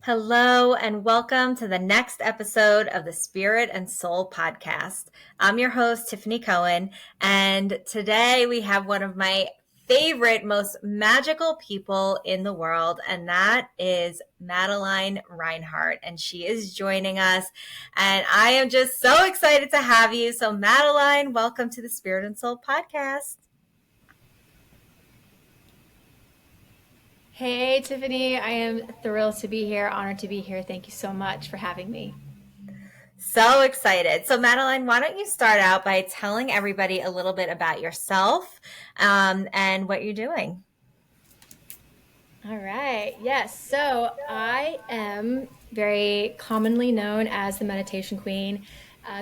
Hello, and welcome to the next episode of the Spirit and Soul Podcast. I'm your host, Tiffany Cohen, and today we have one of my favorite, most magical people in the world, and that is Madeline Rinehart, and she is joining us, and I am just so excited to have you. So, Madeline, welcome to the Spirit and Soul Podcast. Hey, Tiffany. I am thrilled to be here, honored to be here. Thank you so much for having me. So excited. So, Madeline, why don't you start out by telling everybody a little bit about yourself and what you're doing? All right. Yes. So I am very commonly known as the Meditation Queen.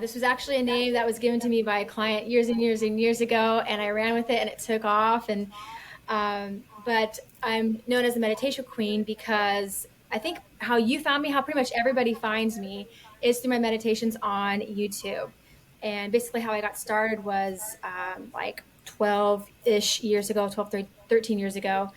This was actually a name that was given to me by a client years and years and years ago, and I ran with it and it took off. But I'm known as the Meditation Queen because I think how you found me, how pretty much everybody finds me, is through my meditations on YouTube. And basically, how I got started was like 12-ish years ago, 12, 13 years ago.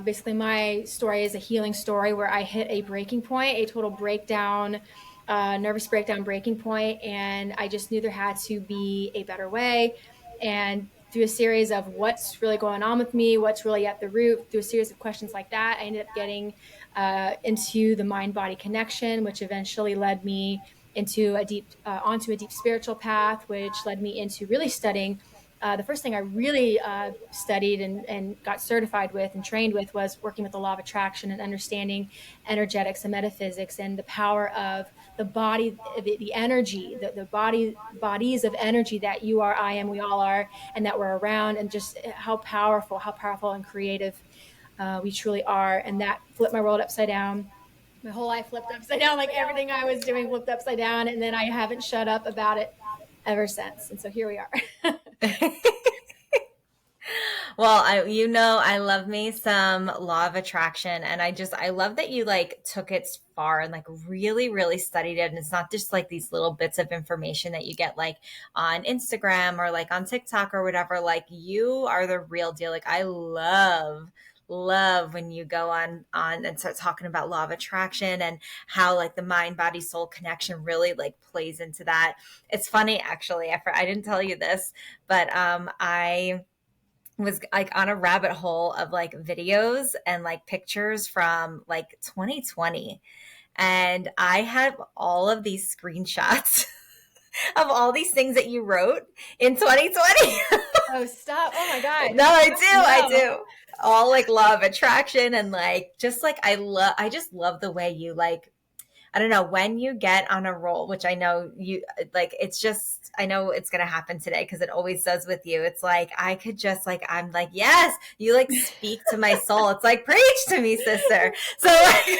Basically, my story is a healing story where I hit a breaking point, a total breakdown, nervous breakdown breaking point, and I just knew there had to be a better way. And through a series of what's really going on with me, what's really at the root, through a series of questions like that, I ended up getting into the mind-body connection, which eventually led me into onto a deep spiritual path, which led me into really studying. The first thing I really studied and got certified with and trained with was working with the law of attraction and understanding energetics and metaphysics and the power of the body, the energy, bodies of energy that you are, I am, we all are, and that we're around, and just how powerful and creative we truly are. And that flipped my world upside down. My whole life flipped upside down, like everything I was doing flipped upside down. And then I haven't shut up about it ever since. And so here we are. Well, I love me some law of attraction, and I love that you like took it far and like really, really studied it. And it's not just like these little bits of information that you get like on Instagram or like on TikTok or whatever. Like you are the real deal. Like I love when you go on and start talking about law of attraction and how like the mind body soul connection really like plays into that. It's funny actually, I didn't tell you this, but I was like on a rabbit hole of like videos and like pictures from like 2020, and I have all of these screenshots of all these things that you wrote in 2020. Oh, stop. Oh my God. No, I No. do. All like law of attraction and like just like I just love the way you like, I don't know, when you get on a roll, which I know you like, it's just, I know it's going to happen today because it always does with you. It's like, I could just like, I'm like, yes, you like speak to my soul. It's like, preach to me, sister. So like,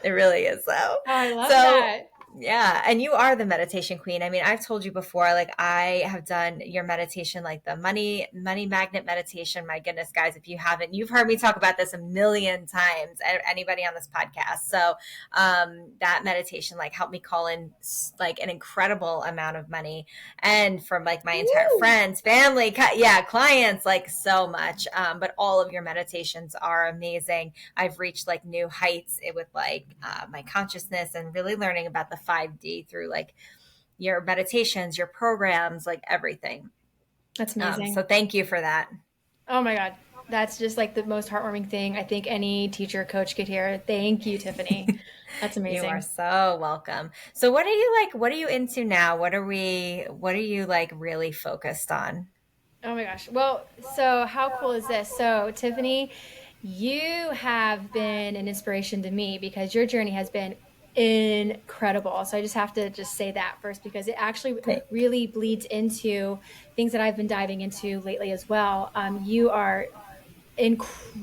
it really is so. Oh, I love So that. yeah, and you are the meditation queen. I mean, I've told you before, like I have done your meditation, like the money magnet meditation. My goodness, guys, if you haven't, you've heard me talk about this a million times. Anybody on this podcast. So that meditation like helped me call in like an incredible amount of money, and from like my entire Woo. friends, family, clients, like so much. But all of your meditations are amazing. I've reached like new heights with like my consciousness and really learning about the 5D through like your meditations, your programs, like everything. That's So amazing. thank you for that. Oh my God. That's just like the most heartwarming thing I think any teacher or coach could hear. Thank you, Tiffany. That's You are amazing. so welcome. So what are you like, what are you into now? What are you like really focused on? Oh my gosh. Well, so how cool is this? So, Tiffany, you have been an inspiration to me because your journey has been incredible. So I just have to just say that first because it actually Thank really bleeds into things that I've been diving into lately as well. You are an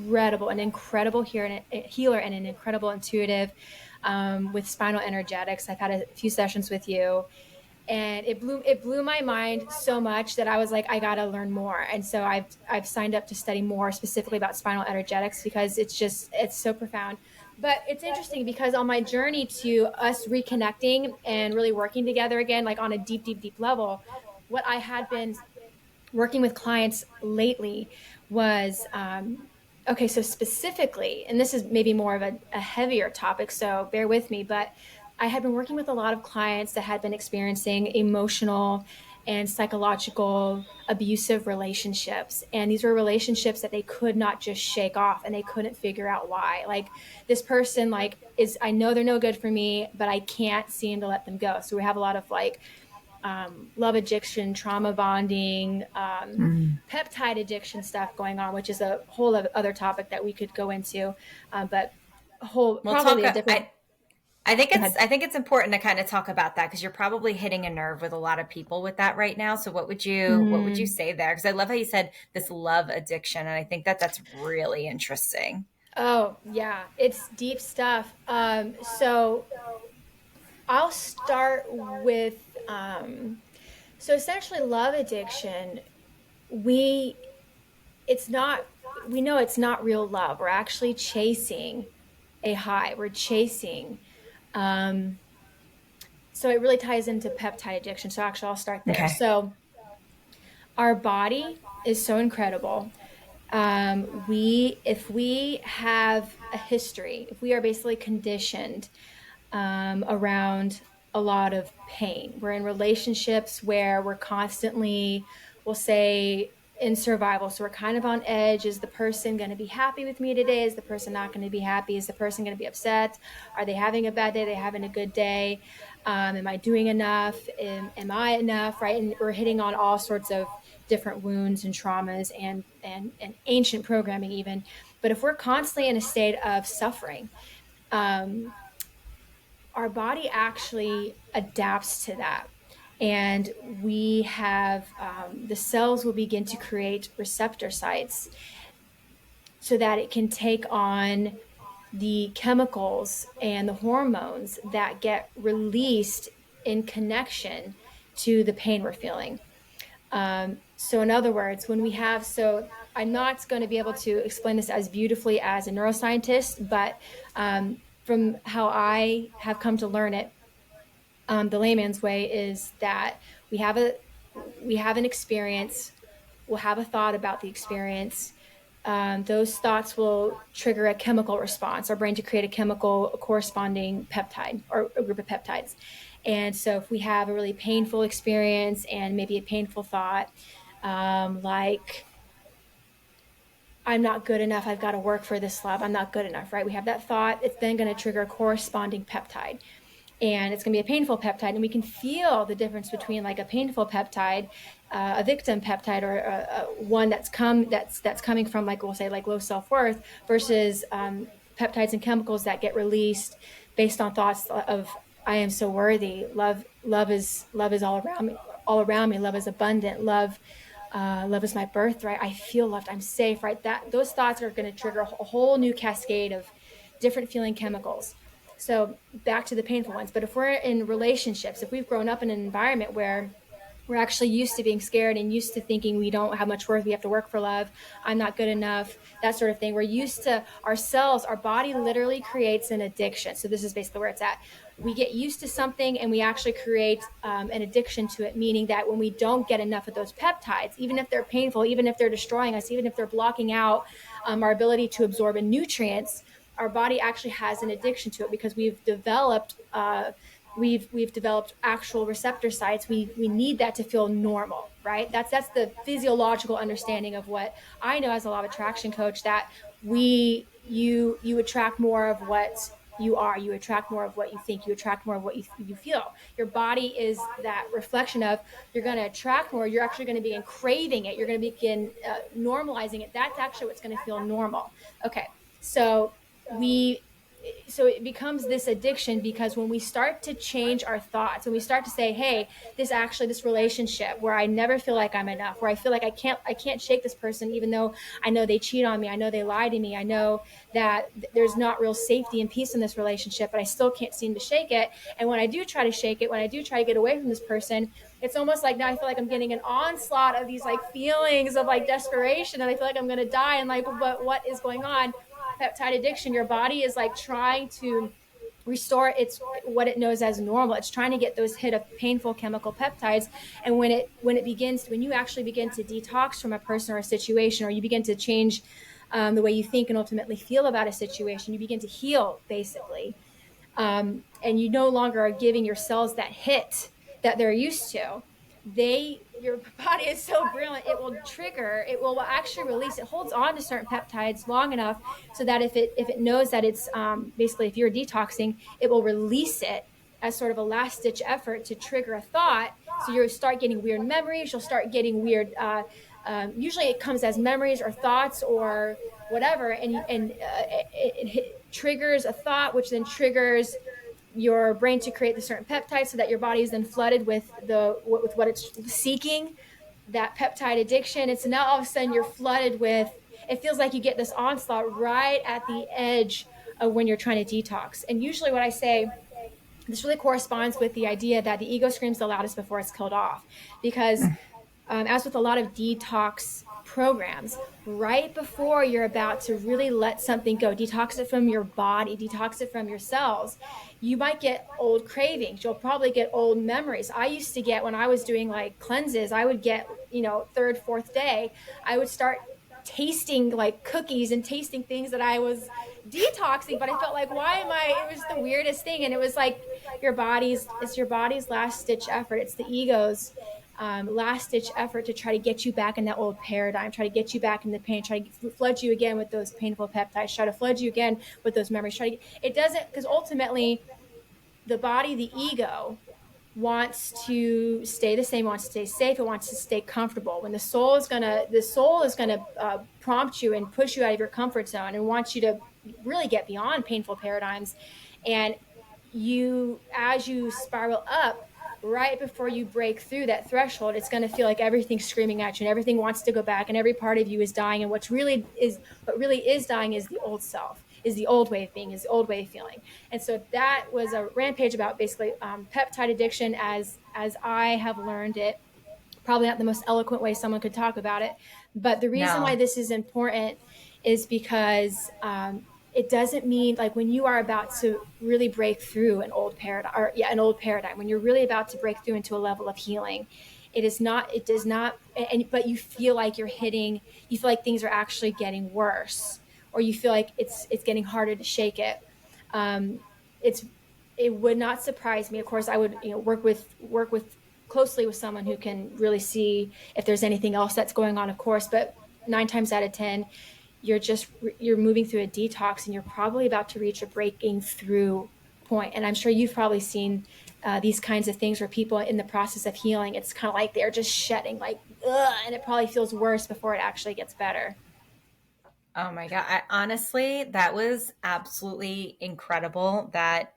incredible healer and an incredible intuitive with spinal energetics. I've had a few sessions with you, and it blew my mind so much that I was like, I gotta learn more. And so I've signed up to study more specifically about spinal energetics because it's so profound. But it's interesting because on my journey to us reconnecting and really working together again, like on a deep, deep, deep level, what I had been working with clients lately was Okay, so specifically, and this is maybe more of a heavier topic, so bear with me, but I had been working with a lot of clients that had been experiencing emotional and psychological abusive relationships. And these were relationships that they could not just shake off and they couldn't figure out why. Like this person like is I know they're no good for me, but I can't seem to let them go. So we have a lot of like love addiction, trauma bonding, Mm. peptide addiction stuff going on, which is a whole other topic that we could go into, but a whole We'll probably talk. a different. I think Go ahead. it's important to kind of talk about that because you're probably hitting a nerve with a lot of people with that right now. So what would you Mm. say there? Because I love how you said this love addiction, and I think that that's really interesting. Oh yeah, it's deep stuff. So I'll start with so essentially love addiction. We it's not we know it's not real love. We're actually chasing a high. We're chasing um, so it really ties into peptide addiction. So actually, I'll start there. Okay. So our body is so incredible. If we have a history, if we are basically conditioned around a lot of pain, we're in relationships where we're constantly, we'll say, in survival. So we're kind of on edge. Is the person going to be happy with me today? Is the person not going to be happy? Is the person going to be upset? Are they having a bad day? Are they having a good day? Am I doing enough? Am I enough? Right? And we're hitting on all sorts of different wounds and traumas and ancient programming even. But if we're constantly in a state of suffering, um, our body actually adapts to that. And we have the cells will begin to create receptor sites so that it can take on the chemicals and the hormones that get released in connection to the pain we're feeling. So, in other words, when we have, so I'm not going to be able to explain this as beautifully as a neuroscientist, but from how I have come to learn it, the layman's way is that we have a we have an experience, we'll have a thought about the experience. Those thoughts will trigger a chemical response, our brain to create a chemical a corresponding peptide or a group of peptides. And so if we have a really painful experience and maybe a painful thought, like I'm not good enough, I've got to work for this love, I'm not good enough, right? We have that thought, it's then going to trigger a corresponding peptide, and it's going to be a painful peptide, and we can feel the difference between like a painful peptide, a victim peptide, or one that's coming from, like we'll say, like low self-worth, versus peptides and chemicals that get released based on thoughts of I am so worthy, love is all around me, love is abundant, love is my birthright, I feel loved, I'm safe, right? That those thoughts are going to trigger a whole new cascade of different feeling chemicals. So back to the painful ones. But if we're in relationships, if we've grown up in an environment where we're actually used to being scared and used to thinking we don't have much worth, we have to work for love, I'm not good enough, that sort of thing. We're used to ourselves, our body literally creates an addiction. So this is basically where it's at. We get used to something and we actually create an addiction to it, meaning that when we don't get enough of those peptides, even if they're painful, even if they're destroying us, even if they're blocking out our ability to absorb in nutrients, our body actually has an addiction to it because we've developed actual receptor sites. We need that to feel normal, right? That's the physiological understanding of what I know as a law of attraction coach, that you attract more of what you are, you attract more of what you think, you attract more of what you feel. Your body is that reflection of, you're going to attract more, you're actually going to begin craving it, you're going to begin normalizing it. That's actually what's going to feel normal. Okay, so we so it becomes this addiction because when we start to change our thoughts, when we start to say, hey, this relationship where I never feel like I'm enough, where I feel like I can't shake this person, even though I know they cheat on me, I know they lie to me, I know that there's not real safety and peace in this relationship, but I still can't seem to shake it. And when I do try to shake it, when I do try to get away from this person, it's almost like now I feel like I'm getting an onslaught of these like feelings of like desperation, and I feel like I'm going to die, and like, but what is going on? Peptide addiction, your body is like trying to restore its what it knows as normal. It's trying to get those hit of painful chemical peptides. And when you actually begin to detox from a person or a situation, or you begin to change the way you think and ultimately feel about a situation. You begin to heal, basically. And you no longer are giving your cells that hit that they're used to. Your body is so brilliant, it will actually release, it holds on to certain peptides long enough so that if it knows that it's basically, if you're detoxing, it will release it as sort of a last ditch effort to trigger a thought. So you'll start getting weird memories, you'll start getting weird usually it comes as memories or thoughts or whatever, and it triggers a thought, which then triggers your brain to create the certain peptides, so that your body is then flooded with what it's seeking, that peptide addiction. And so now all of a sudden you're flooded with, it feels like you get this onslaught right at the edge of when you're trying to detox. And usually what I say, this really corresponds with the idea that the ego screams the loudest before it's killed off, because as with a lot of detox programs, right before you're about to really let something go, detox it from your body, detox it from your cells, you might get old cravings. You'll probably get old memories. I used to get, when I was doing like cleanses, I would get, third, fourth day, I would start tasting like cookies and tasting things that I was detoxing, but I felt like, why am I, it was the weirdest thing. And it was like it's your body's last ditch effort. It's the ego's last ditch effort to try to get you back in that old paradigm, try to get you back in the pain, try to flood you again with those painful peptides, try to flood you again with those memories. It doesn't, because ultimately the body, the ego, wants to stay the same, wants to stay safe, it wants to stay comfortable. When the soul is gonna prompt you and push you out of your comfort zone and wants you to really get beyond painful paradigms. And as you spiral up, right before you break through that threshold, it's going to feel like everything's screaming at you and everything wants to go back and every part of you is dying. And what really is dying is the old self, is the old way of being, is the old way of feeling. And so that was a rampage about basically peptide addiction as I have learned it. Probably not the most eloquent way someone could talk about it, but the reason why No. this is important is because it doesn't mean, like, when you are about to really break through an old paradigm, when you're really about to break through into a level of healing, it does not, but you feel like you feel like things are actually getting worse, or you feel like it's getting harder to shake it. Um, it's, it would not surprise me. Of course, I would, work with closely with someone who can really see if there's anything else that's going on, of course, but 9 times out of 10, you're moving through a detox and you're probably about to reach a breaking through point. And I'm sure you've probably seen these kinds of things where people in the process of healing, it's kind of like they're just shedding, like, ugh, and it probably feels worse before it actually gets better. Oh my God. Honestly, that was absolutely incredible, that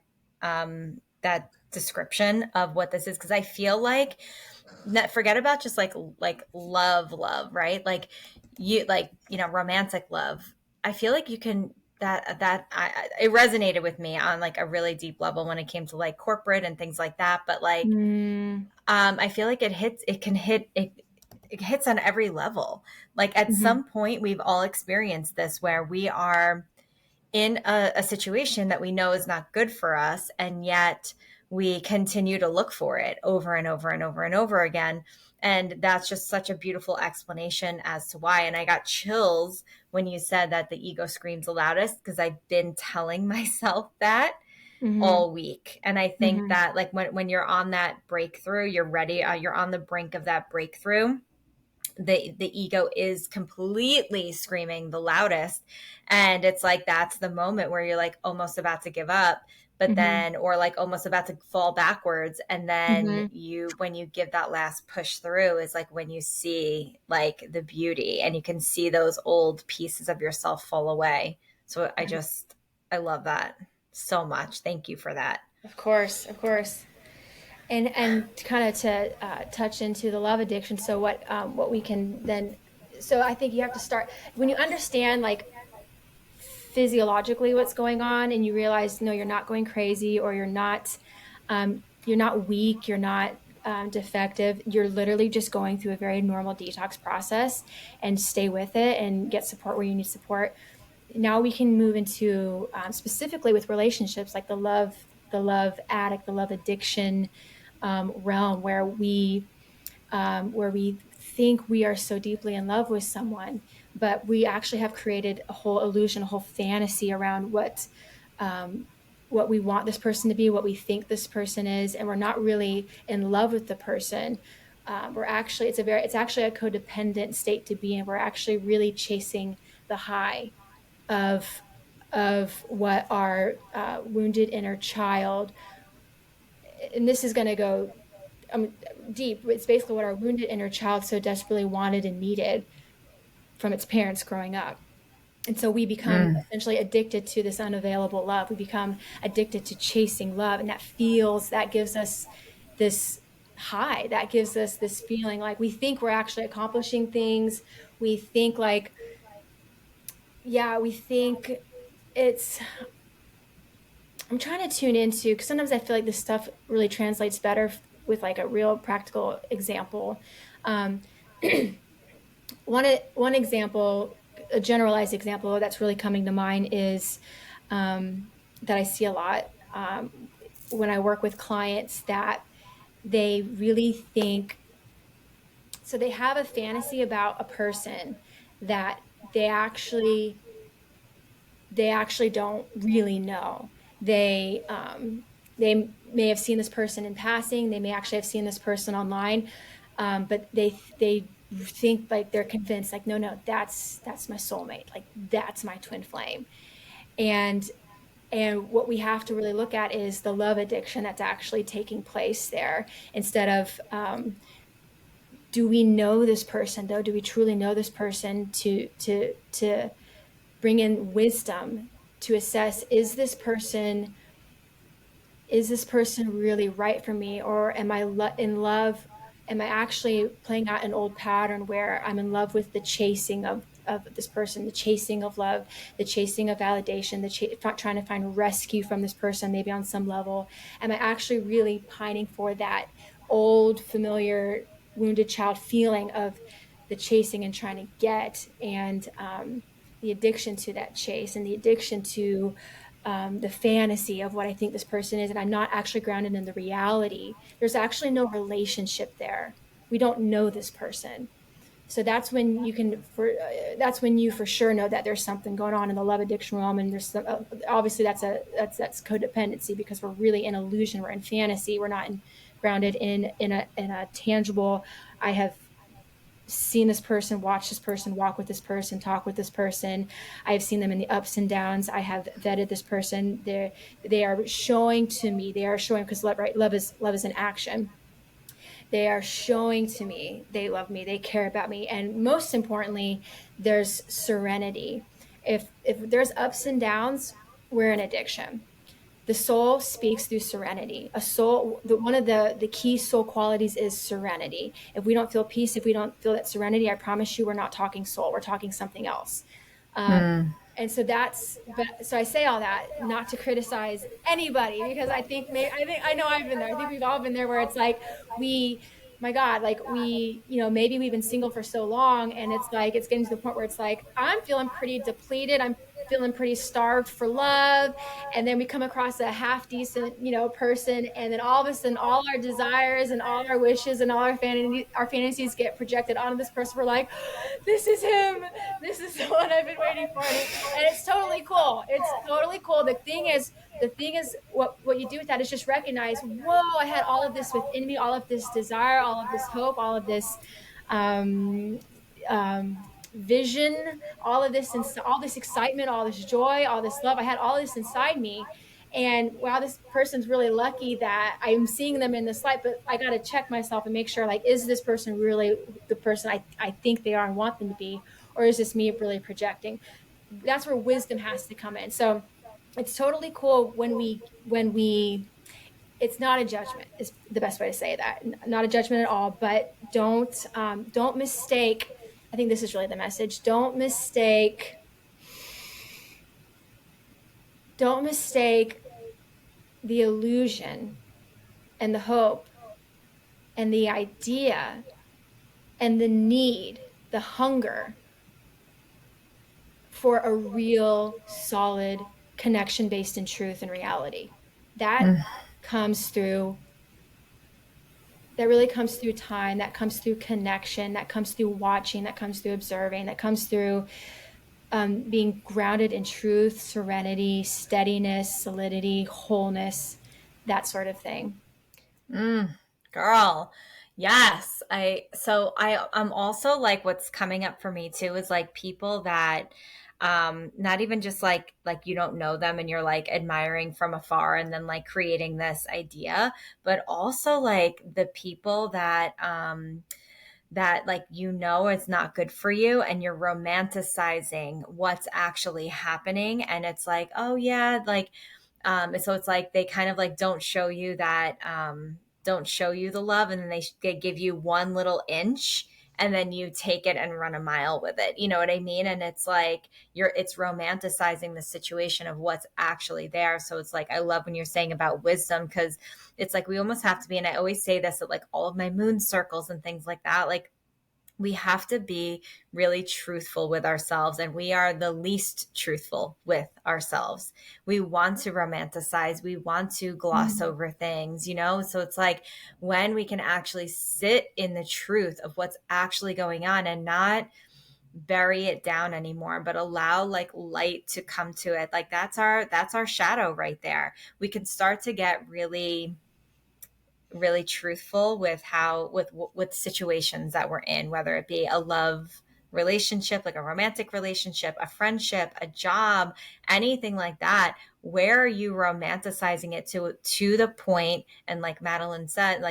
description of what this is. Cause I feel like, forget about just like love, right? Like romantic love. I feel like you can, it resonated with me on like a really deep level when it came to like corporate and things like that. But like, Mm, I feel like it hits on every level. Like at hmm some point, we've all experienced this where we are in a situation that we know is not good for us, and yet we continue to look for it over and over and over and over again. And that's just such a beautiful explanation as to why. And I got chills when you said that the ego screams the loudest, because I've been telling myself that hmm all week. And I think hmm that like when you're on that breakthrough, you're ready, you're on the brink of that breakthrough, the ego is completely screaming the loudest, and it's like that's the moment where you're like almost about to give up, but hmm then, or like almost about to fall backwards, and then hmm when you give that last push through is like when you see like the beauty and you can see those old pieces of yourself fall away. So I love that so much. Thank you for that. Of course, of course. And kind of to touch into the love addiction. So what we can then, so I think you have to start when you understand, like, physiologically what's going on, and you realize, no, you're not going crazy, or you're not weak, you're not defective. You're literally just going through a very normal detox process, and stay with it and get support where you need support. Now we can move into specifically with relationships, like the love addict, the love addiction realm, where we think we are so deeply in love with someone, but we actually have created a whole illusion, a whole fantasy around um, what we want this person to be, what we think this person is, and we're not really in love with the person. We're actually it's actually a codependent state to be in. We're actually really chasing the high of what our wounded inner child, and this is going to go deep. It's basically what our wounded inner child so desperately wanted and needed from its parents growing up. And so we become Mm. essentially addicted to this unavailable love. We become addicted to chasing love. And that gives us this high, that gives us this feeling like we think we're actually accomplishing things. We think like, yeah, we think it's, I'm trying to tune into, because sometimes I feel like this stuff really translates better with like a real practical example. Um, one example, a generalized example that's really coming to mind is that I see a lot when I work with clients that they really think, so they have a fantasy about a person that they actually they actually don't really know. They may have seen this person in passing. They may actually have seen this person online, but they think like they're convinced like no, that's my soulmate, like that's my twin flame. and and what we have to really look at is the love addiction that's actually taking place there, instead of do we know this person though, do we truly know this person to bring in wisdom to assess, is this person really right for me, or am I in love, am I actually playing out an old pattern where I'm in love with the chasing of this person, the chasing of love, the chasing of validation, trying to find rescue from this person, maybe on some level. Am I actually really pining for that old familiar wounded child feeling of the chasing and trying to get, and the addiction to that chase, and the addiction to the fantasy of what I think this person is, and I'm not actually grounded in the reality. There's actually no relationship there. We don't know this person. So that's when you for sure know that there's something going on in the love addiction realm, and there's obviously that's codependency, because we're really in illusion, we're in fantasy, we're not grounded in a tangible. I have seen this person, watch this person, walk with this person, talk with this person. I have seen them in the ups and downs. I have vetted this person. They are showing to me. They are showing, because love, right? Love is an action. They are showing to me they love me. They care about me, and most importantly, there's serenity. If there's ups and downs, we're in addiction. The soul speaks through serenity. One of the key soul qualities is serenity. If we don't feel peace, if we don't feel that serenity, I promise you we're not talking soul, we're talking something else. Mm. And so so I say all that not to criticize anybody, because I know I've been there. I think we've all been there, where it's like we my God, like maybe we've been single for so long, and it's like it's getting to the point where it's like I'm feeling pretty depleted, I'm feeling pretty starved for love, and then we come across a half decent person, and then all of a sudden all our desires and all our wishes and all our fantasies get projected onto this person. We're like, this is him, this is the one I've been waiting for, and it's totally cool. It's totally cool. The thing is what you do with that is just recognize, whoa, I had all of this within me, all of this desire, all of this hope, all of this um, vision, all this excitement, all this joy, all this love. I had all this inside me. And wow, this person's really lucky that I'm seeing them in this light, but I got to check myself and make sure, like, is this person really the person I think they are and want them to be? Or is this me really projecting? That's where wisdom has to come in. So it's totally cool when we it's not a judgment is the best way to say that, not a judgment at all, but don't mistake. I think this is really the message. Don't mistake the illusion and the hope and the idea and the need, the hunger for a real solid connection based in truth and reality. That Mm. comes through that really comes through time, that comes through connection, that comes through watching, that comes through observing, that comes through being grounded in truth, serenity, steadiness, solidity, wholeness, that sort of thing. Mm, girl. Yes. I'm also like what's coming up for me too is like people that not even just like you don't know them and you're like admiring from afar and then like creating this idea, but also like the people that like it's not good for you and you're romanticizing what's actually happening and it's like oh yeah like so it's like they kind of like don't show you the love and then they give you one little inch and then you take it and run a mile with it, you know what I mean? And it's like it's romanticizing the situation of what's actually there. So it's like I love when you're saying about wisdom because it's like we almost have to be, and I always say this at like all of my moon circles and things like that, like we have to be really truthful with ourselves, and we are the least truthful with ourselves. We want to romanticize, we want to gloss Mm. over things, so it's like when we can actually sit in the truth of what's actually going on and not bury it down anymore, but allow like light to come to it. Like that's our shadow right there. We can start to get really truthful with how with situations that we're in, whether it be a love relationship, like a romantic relationship, a friendship, a job, anything like that. Where are you romanticizing it to the point, and like Madeline said,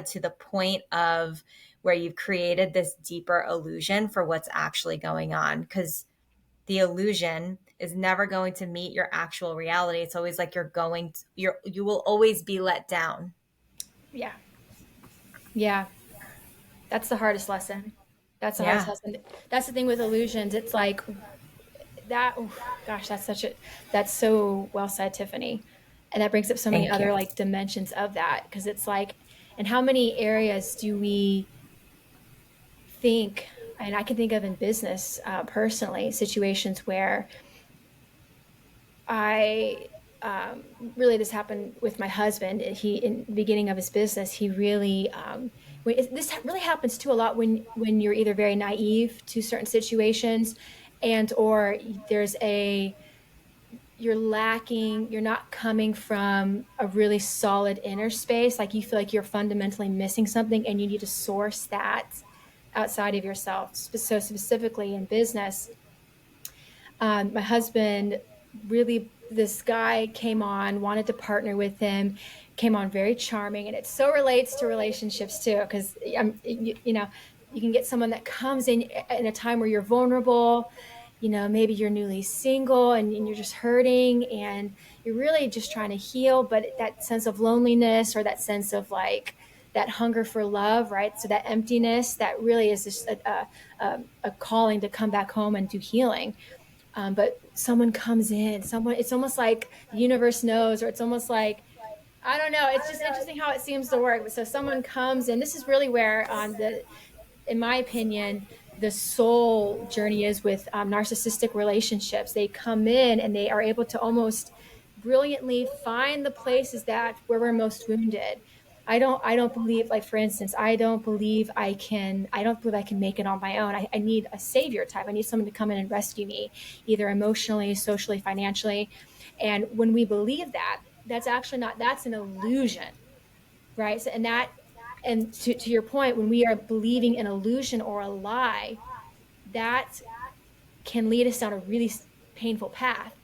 to the point of where you've created this deeper illusion for what's actually going on? Because the illusion is never going to meet your actual reality. It's always like you will always be let down. Yeah. Yeah. That's the hardest lesson. That's the hardest Yeah. lesson. That's the thing with illusions. It's like that. Oh, gosh, that's so well said, Tiffany. And that brings up so many Thank you. other like dimensions of that because it's like, and how many areas do we think, and I can think of in business personally, situations where I really this happened with my husband. He in the beginning of his business, he really this really happens too a lot when you're either very naive to certain situations, and or there's a you're lacking, you're not coming from a really solid inner space, like you feel like you're fundamentally missing something, and you need to source that outside of yourself. So specifically in business, my husband really, this guy came on, wanted to partner with him, came on very charming, and it so relates to relationships too, because you can get someone that comes in a time where you're vulnerable. Maybe you're newly single and you're just hurting and you're really just trying to heal, but that sense of loneliness or that sense of like that hunger for love, right? So that emptiness, that really is just a calling to come back home and do healing. But someone comes in, it's almost like the universe knows, or it's almost like, I don't know. It's just interesting how it seems to work. But so someone comes in, this is really where in my opinion, the soul journey is with narcissistic relationships. They come in and they are able to almost brilliantly find the places that where we're most wounded. I don't believe, like for instance, I don't believe I can make it on my own. I need a savior type. I need someone to come in and rescue me, either emotionally, socially, financially. And when we believe that, that's an illusion, right? So, and to your point, when we are believing an illusion or a lie, that can lead us down a really painful path.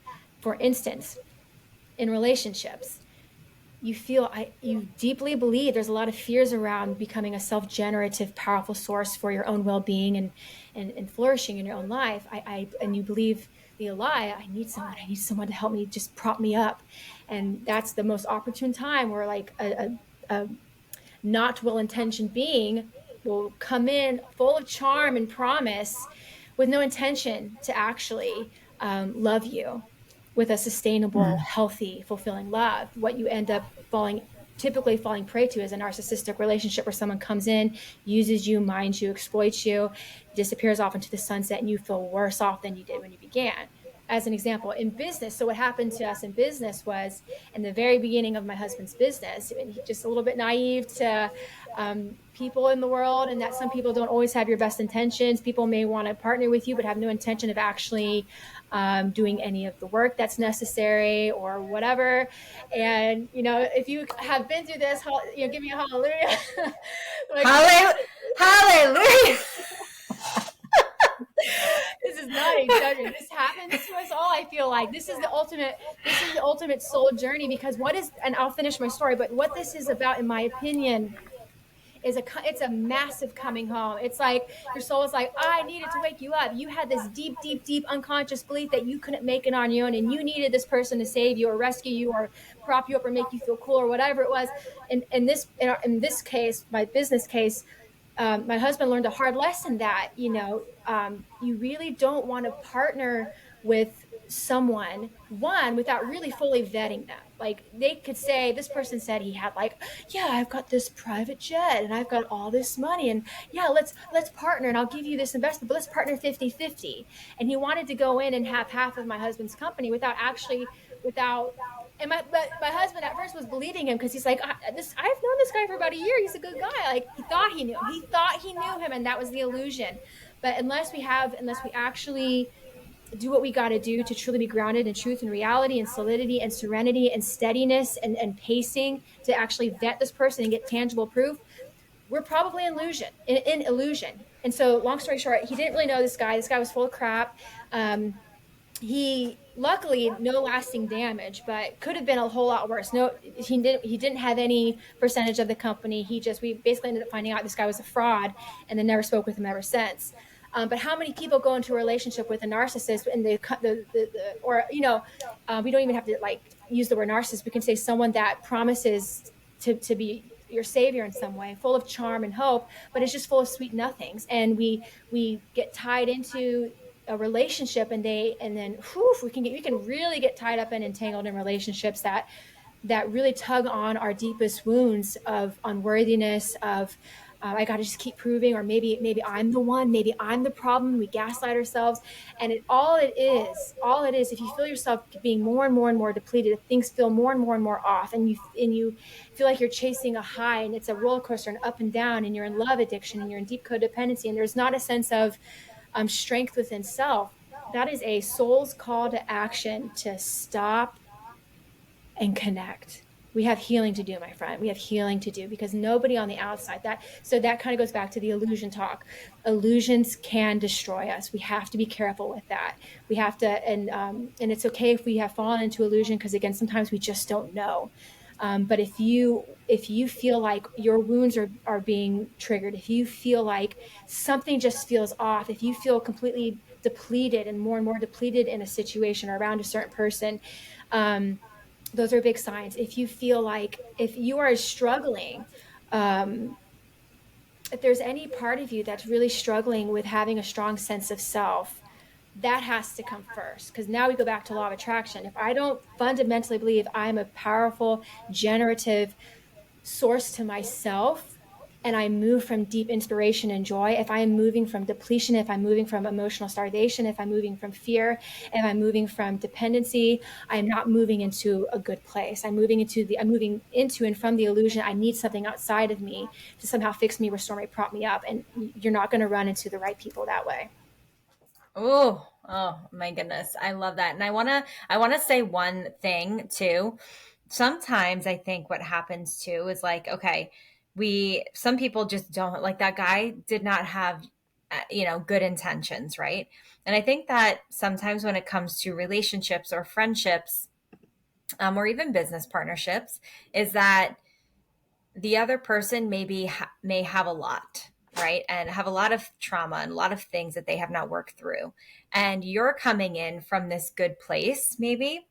For instance, in relationships, you deeply believe there's a lot of fears around becoming a self-generative, powerful source for your own well-being and flourishing in your own life. And you believe the lie, I need someone to help me, just prop me up. And that's the most opportune time where like a not well-intentioned being will come in full of charm and promise with no intention to actually love you with a sustainable, Mm. healthy, fulfilling love. What you end up typically falling prey to is a narcissistic relationship where someone comes in, uses you, minds you, exploits you, disappears off into the sunset, and you feel worse off than you did when you began. as an example in business. So what happened to us in business was in the very beginning of my husband's business, and he just a little bit naive to people in the world, and that some people don't always have your best intentions. People may want to partner with you but have no intention of actually doing any of the work that's necessary or whatever. And if you have been through this, give me a hallelujah. Like, Hallelujah. this is not a judgment. This happens to us all. I feel like this is the ultimate soul journey, because and I'll finish my story, but what this is about, in my opinion, it's a massive coming home. It's like your soul is like, I needed to wake you up. You had this deep, deep, deep unconscious belief that you couldn't make it on your own, and you needed this person to save you or rescue you or prop you up or make you feel cool or whatever it was. And in this case, my business case, my husband learned a hard lesson that, you really don't want to partner with someone, one, without really fully vetting them. Like, they could say, this person said he had, like, yeah, I've got this private jet and I've got all this money, and yeah, let's partner, and I'll give you this investment, but let's partner 50-50. And he wanted to go in and have half of my husband's company without and my husband at first was believing him, because he's like, I've known this guy for about a year. He's a good guy. Like, he thought he knew him. He thought he knew him, and that was the illusion. But unless we actually do what we got to do to truly be grounded in truth and reality and solidity and serenity and steadiness and pacing to actually vet this person and get tangible proof, we're probably in illusion. And so, long story short, he didn't really know this guy. This guy was full of crap. He luckily no lasting damage, but could have been a whole lot worse. No, he didn't have any percentage of the company. We basically ended up finding out this guy was a fraud, and then never spoke with him ever since. But how many people go into a relationship with a narcissist, and we don't even have to like use the word narcissist. We can say someone that promises to be your savior in some way, full of charm and hope, but it's just full of sweet nothings. And we get tied into a relationship, and then we can really get tied up and entangled in relationships that really tug on our deepest wounds of unworthiness, of I got to just keep proving, or maybe I'm the one, maybe I'm the problem. We gaslight ourselves, and all it is, if you feel yourself being more and more and more depleted, if things feel more and more and more off, and you feel like you're chasing a high, and it's a roller coaster and up and down, and you're in love addiction, and you're in deep codependency, and there's not a sense of strength within self, that is a soul's call to action to stop and connect. We have healing to do, my friend. We have healing to do, because nobody on the outside, that kind of goes back to the illusion talk. Illusions can destroy us. We have to be careful with that. We have to, and it's okay if we have fallen into illusion, because again, sometimes we just don't know. But if you feel like your wounds are being triggered, if you feel like something just feels off, if you feel completely depleted and more depleted in a situation or around a certain person, those are big signs. If you feel like, if you are struggling, if there's any part of you that's really struggling with having a strong sense of self, that has to come first, because now we go back to law of attraction. If I don't fundamentally believe I'm a powerful, generative source to myself, and I move from deep inspiration and joy, if I am moving from depletion, if I'm moving from emotional starvation, if I'm moving from fear, if I'm moving from dependency, I am not moving into a good place. I'm moving into and from the illusion I need something outside of me to somehow fix me, restore me, prop me up. And you're not going to run into the right people that way. Oh my goodness. I love that. And I want to say one thing too. Sometimes I think what happens too is like, okay, some people just don't, like, that guy did not have good intentions, right? And I think that sometimes when it comes to relationships or friendships, or even business partnerships, is that the other person may have a lot, right, and have a lot of trauma and a lot of things that they have not worked through, and you're coming in from this good place, maybe,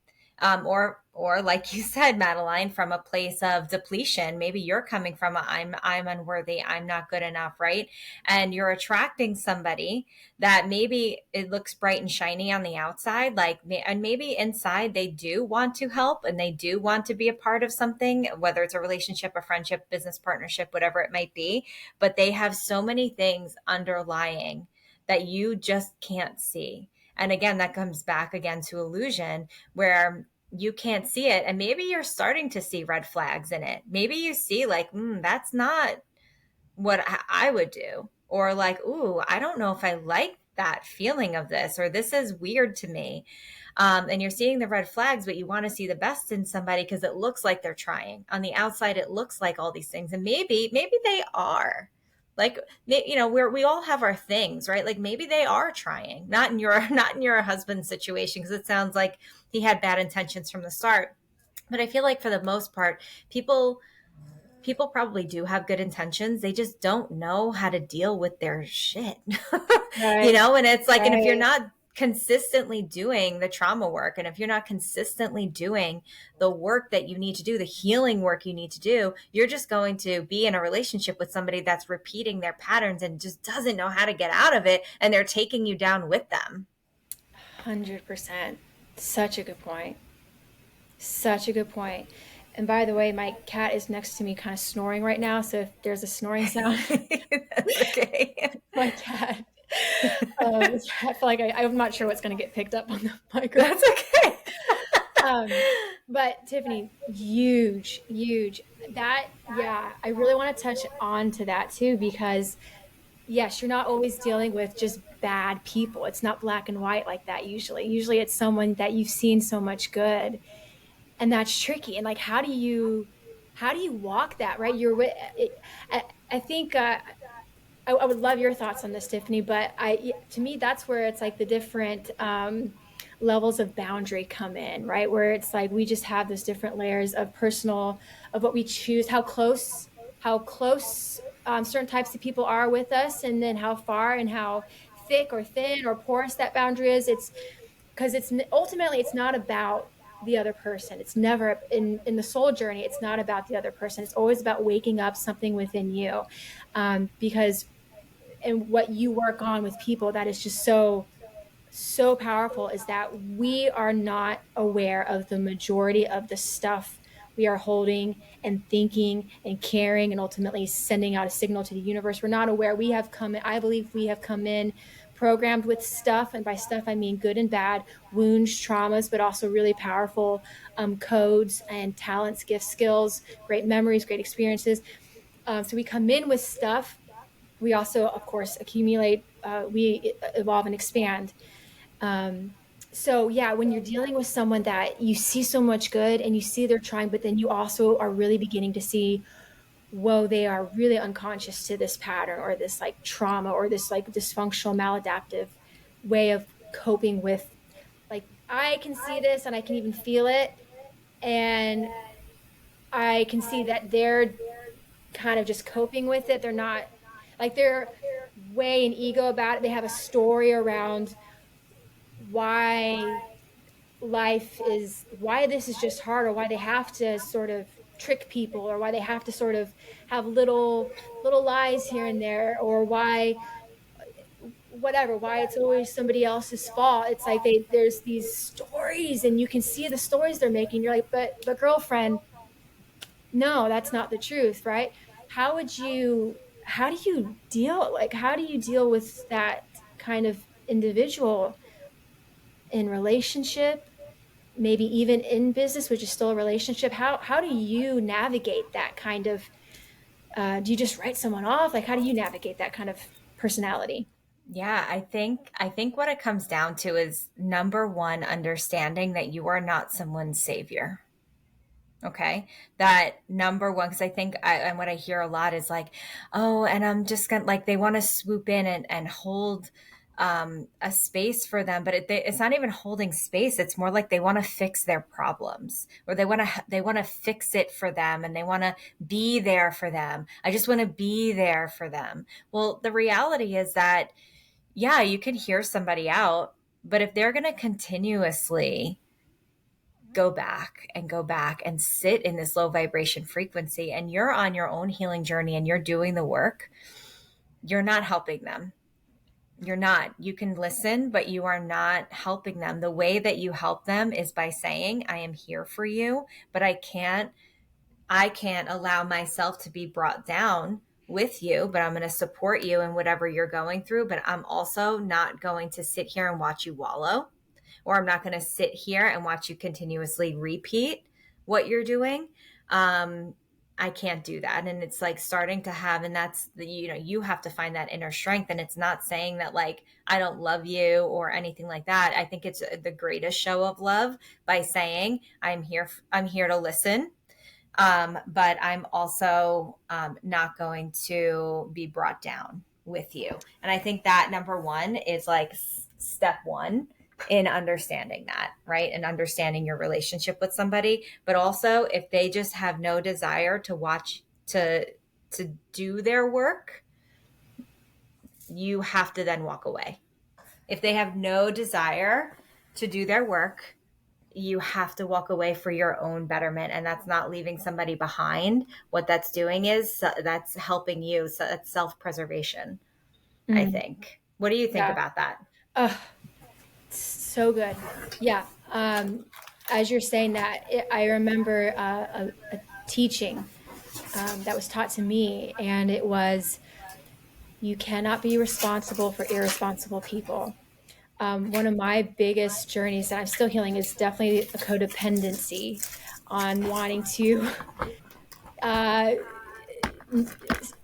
or like you said, Madeline, from a place of depletion. Maybe you're coming from I'm unworthy, I'm not good enough, right? And you're attracting somebody that maybe it looks bright and shiny on the outside, and maybe inside they do want to help and they do want to be a part of something, whether it's a relationship, a friendship, business partnership, whatever it might be, but they have so many things underlying that you just can't see. And again, that comes back again to illusion, where you can't see it. And maybe you're starting to see red flags in it. Maybe you see like, that's not what I would do. Or like, ooh, I don't know if I like that feeling of this, or this is weird to me. And you're seeing the red flags, but you want to see the best in somebody because it looks like they're trying. On the outside, it looks like all these things. And maybe they are. Like, we all have our things, right? Like maybe they are trying, not in your not in your husband's situation, because it sounds like he had bad intentions from the start. But I feel like for the most part, people probably do have good intentions. They just don't know how to deal with their shit. Right. And it's like, and if you're Right. not consistently doing the trauma work, and if you're not consistently doing the work that you need to do, the healing work you need to do, you're just going to be in a relationship with somebody that's repeating their patterns and just doesn't know how to get out of it. And they're taking you down with them. 100%. Such a good point. Such a good point. And by the way, my cat is next to me kind of snoring right now. So if there's a snoring sound, That's okay. my cat. I feel like I'm not sure what's going to get picked up on the microphone. That's okay. Um, but Tiffany, huge, huge. That, yeah, I really want to touch on to that too, because yes, you're not always dealing with just bad people. It's not black and white like that usually. Usually it's someone that you've seen so much good, and that's tricky. And like, how do you walk that, right? I think I would love your thoughts on this, Tiffany, but to me, that's where it's like the different levels of boundary come in, right? Where it's like we just have those different layers of personal, of what we choose, how close certain types of people are with us, and then how far and how thick or thin or porous that boundary is. It's because it's ultimately it's not about the other person. It's never in the soul journey. It's not about the other person. It's always about waking up something within you, because and what you work on with people that is just so powerful is that we are not aware of the majority of the stuff we are holding and thinking and caring and ultimately sending out a signal to the universe. We're not aware. I believe we have come in programmed with stuff. And by stuff, I mean good and bad, wounds, traumas, but also really powerful codes and talents, gifts, skills, great memories, great experiences. So we come in with stuff. We also, of course, accumulate, we evolve and expand. Um, so yeah, when you're dealing with someone that you see so much good and you see they're trying, but then you also are really beginning to see, whoa, they are really unconscious to this pattern or this like trauma or this like dysfunctional maladaptive way of coping with, like, I can see this and I can even feel it. And I can see that they're kind of just coping with it. They're not like they're way in ego about it. They have a story around why why this is just hard, or why they have to sort of trick people, or why they have to sort of have little lies here and there, or why whatever, why it's always somebody else's fault. It's like there's these stories and you can see the stories they're making. You're like, but girlfriend, no, that's not the truth, right? How would you how do you deal with that kind of individual in relationship, maybe even in business, which is still a relationship? How do you navigate that kind of do you just write someone off? Like, how do you navigate that kind of personality? Yeah, I think what it comes down to is number one, understanding that you are not someone's savior. Okay. That number one, because and what I hear a lot is like, oh, and I'm just gonna like, they want to swoop in and hold a space for them, but it's not even holding space. It's more like they want to fix their problems, or they want to fix it for them, and they want to be there for them. I just want to be there for them. Well, the reality is that, yeah, you can hear somebody out, but if they're going to continuously go back and sit in this low vibration frequency, and you're on your own healing journey and you're doing the work, you're not helping them. You're not. You can listen, but you are not helping them. The way that you help them is by saying, I am here for you, but I can't allow myself to be brought down with you, but I'm going to support you in whatever you're going through. But I'm also not going to sit here and watch you wallow, or I'm not going to sit here and watch you continuously repeat what you're doing. Um, I can't do that. And it's like starting to have, and that's the, you have to find that inner strength. And it's not saying that like, I don't love you or anything like that. I think it's the greatest show of love by saying, I'm here to listen. But I'm also not going to be brought down with you. And I think that number one is like step one in understanding that, right? And understanding your relationship with somebody. But also, if they just have no desire to watch, to do their work, you have to then walk away. If they have no desire to do their work, you have to walk away for your own betterment, and that's not leaving somebody behind. What that's doing is that's helping you. So that's self-preservation, I Mm, think. What do you think yeah. about that? Oh, so good. Yeah. As you're saying that, I remember a teaching that was taught to me, and it was, you cannot be responsible for irresponsible people. One of my biggest journeys that I'm still healing is definitely a codependency on wanting to uh,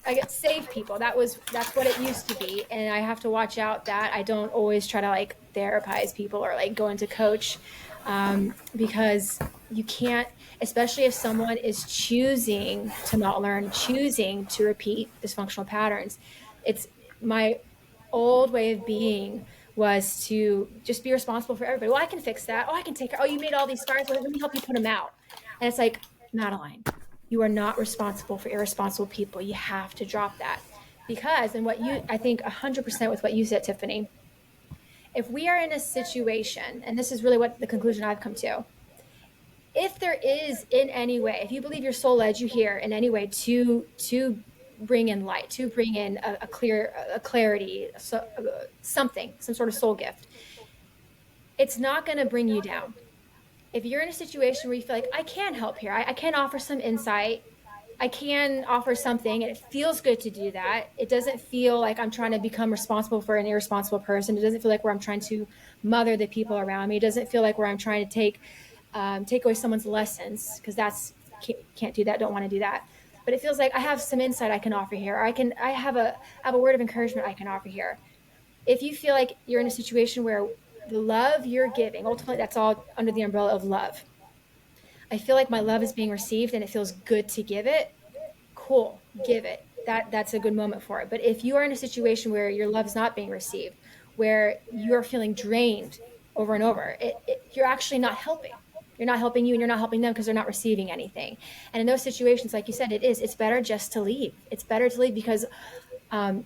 I get save people. That's what it used to be, and I have to watch out that I don't always try to like therapize people or like go into coach, because you can't, especially if someone is choosing to not learn, choosing to repeat dysfunctional patterns. It's my old way of being was to just be responsible for everybody. Well, I can fix that. Oh, I can take care. Oh, you made all these scars. Well, let me help you put them out. And it's like, Madeline, you are not responsible for irresponsible people. You have to drop that. Because, and what you, I think 100% with what you said, Tiffany, if we are in a situation, and this is really what the conclusion I've come to, if there is in any way, if you believe your soul led you here in any way to bring in light, to bring in a clarity, so, something, some sort of soul gift, it's not going to bring you down. If you're in a situation where you feel like, I can help here, I can offer some insight, I can offer something, and it feels good to do that. It doesn't feel like I'm trying to become responsible for an irresponsible person. It doesn't feel like where I'm trying to mother the people around me. It doesn't feel like where I'm trying to take away someone's lessons, because that's can't do that. Don't want to do that. But it feels like I have some insight I can offer here. Or I have a word of encouragement I can offer here. If you feel like you're in a situation where the love you're giving, ultimately that's all under the umbrella of love. I feel like my love is being received and it feels good to give it. Cool, give it. That's a good moment for it. But if you are in a situation where your love is not being received, where you're feeling drained over and over, you're actually not helping. You're not helping you, and you're not helping them because they're not receiving anything. And in those situations, like you said, it's better just to leave. It's better to leave because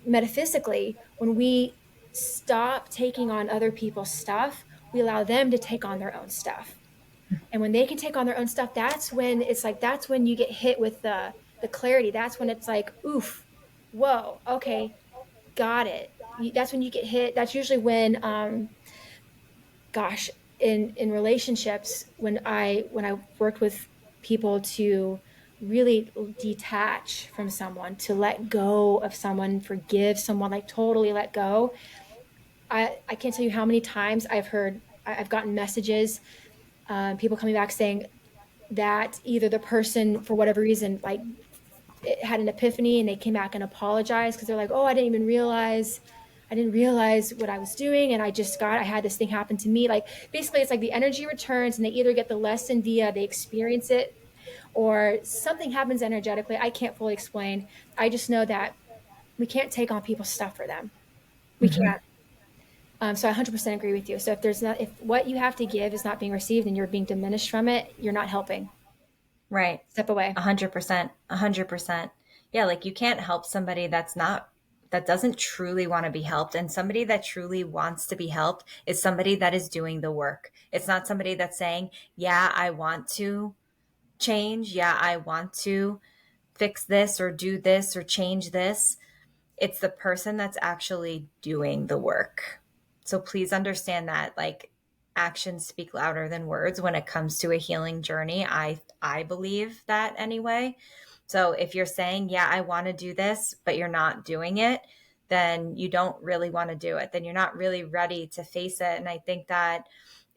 metaphysically, when we stop taking on other people's stuff, we allow them to take on their own stuff. And when they can take on their own stuff, that's when it's like, that's when you get hit with the clarity. That's when it's like, oof, whoa, okay, got it. That's when you get hit. That's usually when, gosh, in relationships, when I worked with people to really detach from someone, to let go of someone, forgive someone, like totally let go. I can't tell you how many times I've gotten messages, people coming back saying that either the person, for whatever reason, like it had an epiphany and they came back and apologized because they're like, oh, I didn't realize what I was doing. And I had this thing happen to me. Like basically it's like the energy returns and they either get the lesson via they experience it or something happens energetically. I can't fully explain. I just know that we can't take on people's stuff for them. We Mm-hmm. can't. So I 100% agree with you. So if what you have to give is not being received and you're being diminished from it, you're not helping. Right. Step away. 100%. 100%. Yeah, like you can't help somebody that doesn't truly want to be helped. And somebody that truly wants to be helped is somebody that is doing the work. It's not somebody that's saying, yeah, I want to change. Yeah, I want to fix this or do this or change this. It's the person that's actually doing the work. So please understand that. Like, actions speak louder than words when it comes to a healing journey. I believe that anyway. So if you're saying, "Yeah, I want to do this," but you're not doing it, then you don't really want to do it. Then you're not really ready to face it. And I think that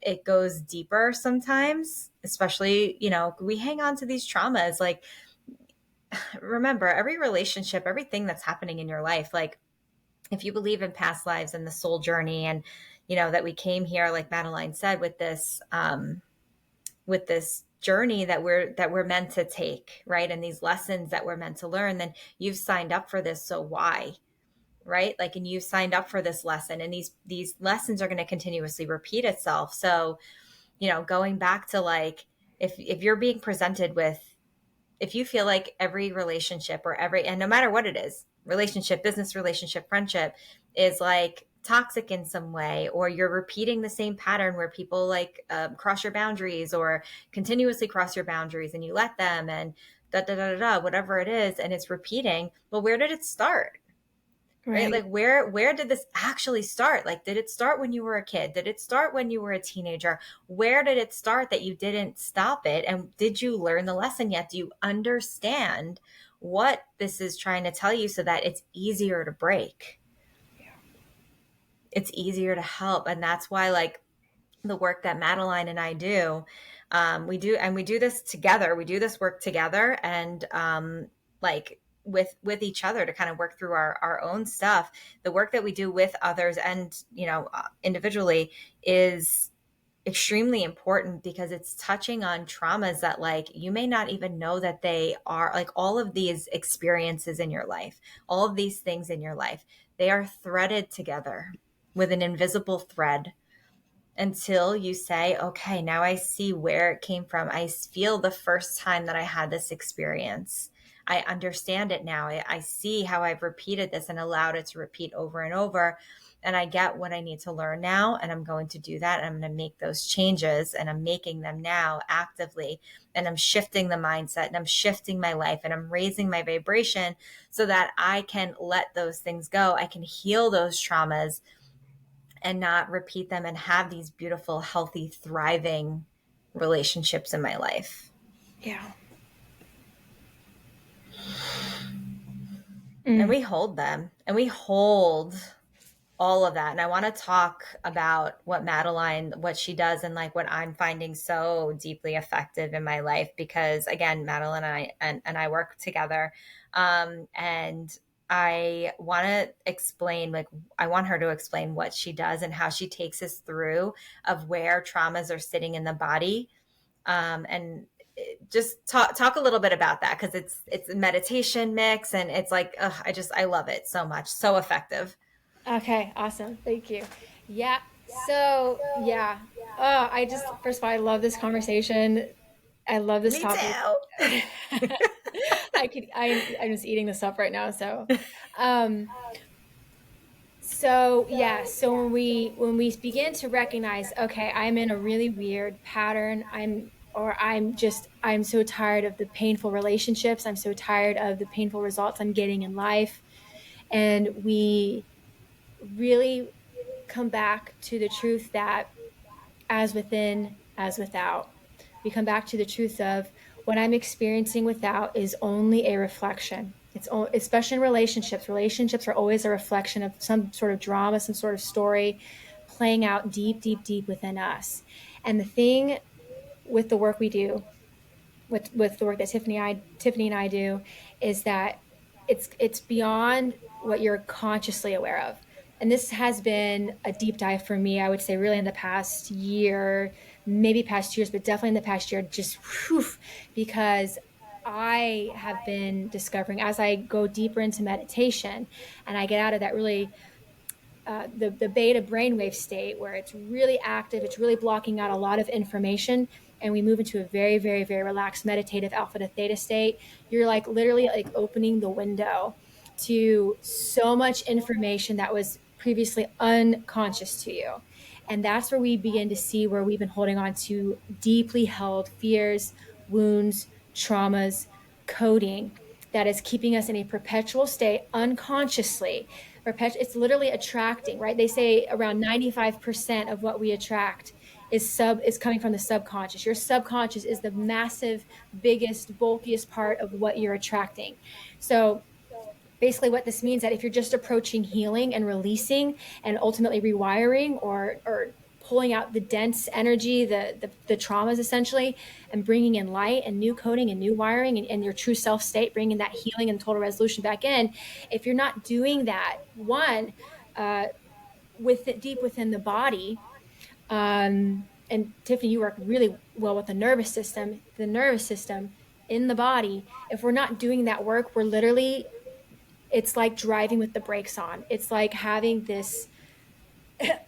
it goes deeper sometimes, especially, we hang on to these traumas. Like, remember, every relationship, everything that's happening in your life, like, if you believe in past lives and the soul journey, and that we came here, like Madeline said, with this journey that we're meant to take, right, and these lessons that we're meant to learn, then you've signed up for this. So why? Right? Like, and you signed up for this lesson, and these lessons are going to continuously repeat itself. So, going back to, like, if you're being presented with, if you feel like every relationship, and no matter what it is, relationship, business relationship, friendship, is like toxic in some way, or you're repeating the same pattern where people, like, cross your boundaries or continuously cross your boundaries, and you let them, and da da da da da, whatever it is, and it's repeating. Well, where did it start? Right? Right. Like, where did this actually start? Like, did it start when you were a kid? Did it start when you were a teenager? Where did it start that you didn't stop it? And did you learn the lesson yet? Do you understand what this is trying to tell you, so that it's easier to break? It's easier to help. And that's why, like, the work that Madeline and I do, we do this together. We do this work together, and like, with each other, to kind of work through our own stuff. The work that we do with others, and individually, is extremely important, because it's touching on traumas that, like, you may not even know that they are, like, all of these experiences in your life, all of these things in your life, they are threaded together with an invisible thread, until you say, okay, now I see where it came from. I feel the first time that I had this experience. I understand it now. I see how I've repeated this and allowed it to repeat over and over. And I get what I need to learn now. And I'm going to do that. And I'm going to make those changes. And I'm making them now actively. And I'm shifting the mindset, and I'm shifting my life, and I'm raising my vibration, so that I can let those things go. I can heal those traumas and not repeat them, and have these beautiful, healthy, thriving relationships in my life. Yeah. And Mm. we hold them, and we hold all of that. And I want to talk about what she does, and, like, what I'm finding so deeply effective in my life, because, again, Madeline and I work together. And I want to explain, like, I want her to explain what she does and how she takes us through of where traumas are sitting in the body. And just talk a little bit about that, because it's a meditation mix, and it's like, I love it so much, so effective. Okay, awesome. Thank you. Yeah. So, yeah. First of all, I love this conversation. I love this Me topic. too. I'm just eating this up right now. Um, so when we begin to recognize, okay, I'm in a really weird pattern. I'm so tired of the painful relationships. I'm so tired of the painful results I'm getting in life. And we really come back to the truth that as within, as without. We come back to the truth of what I'm experiencing without is only a reflection. Especially in relationships. Relationships are always a reflection of some sort of drama, some sort of story playing out deep, deep, deep within us. And the thing with the work we do, with the work that Tiffany and I do, is that it's beyond what you're consciously aware of. And this has been a deep dive for me, I would say, really in the past year, maybe past years, but definitely in the past year, just whew, because I have been discovering, as I go deeper into meditation and I get out of that really the beta brainwave state where it's really active, it's really blocking out a lot of information, and we move into a very, very, very relaxed meditative alpha to theta state. You're like literally like opening the window to so much information that was previously unconscious to you. And that's where we begin to see where we've been holding on to deeply held fears, wounds, traumas, coding that is keeping us in a perpetual state unconsciously. It's literally attracting, right? They say around 95% of what we attract is coming from the subconscious. Your subconscious is the massive, biggest, bulkiest part of what you're attracting. So basically what this means that if you're just approaching healing and releasing and ultimately rewiring or pulling out the dense energy, the traumas essentially, and bringing in light and new coding and new wiring and your true self state, bringing that healing and total resolution back in. If you're not doing that, one, with it deep within the body, and Tiffany, you work really well with the nervous system. The nervous system in the body, if we're not doing that work, we're literally, it's like driving with the brakes on. It's like having this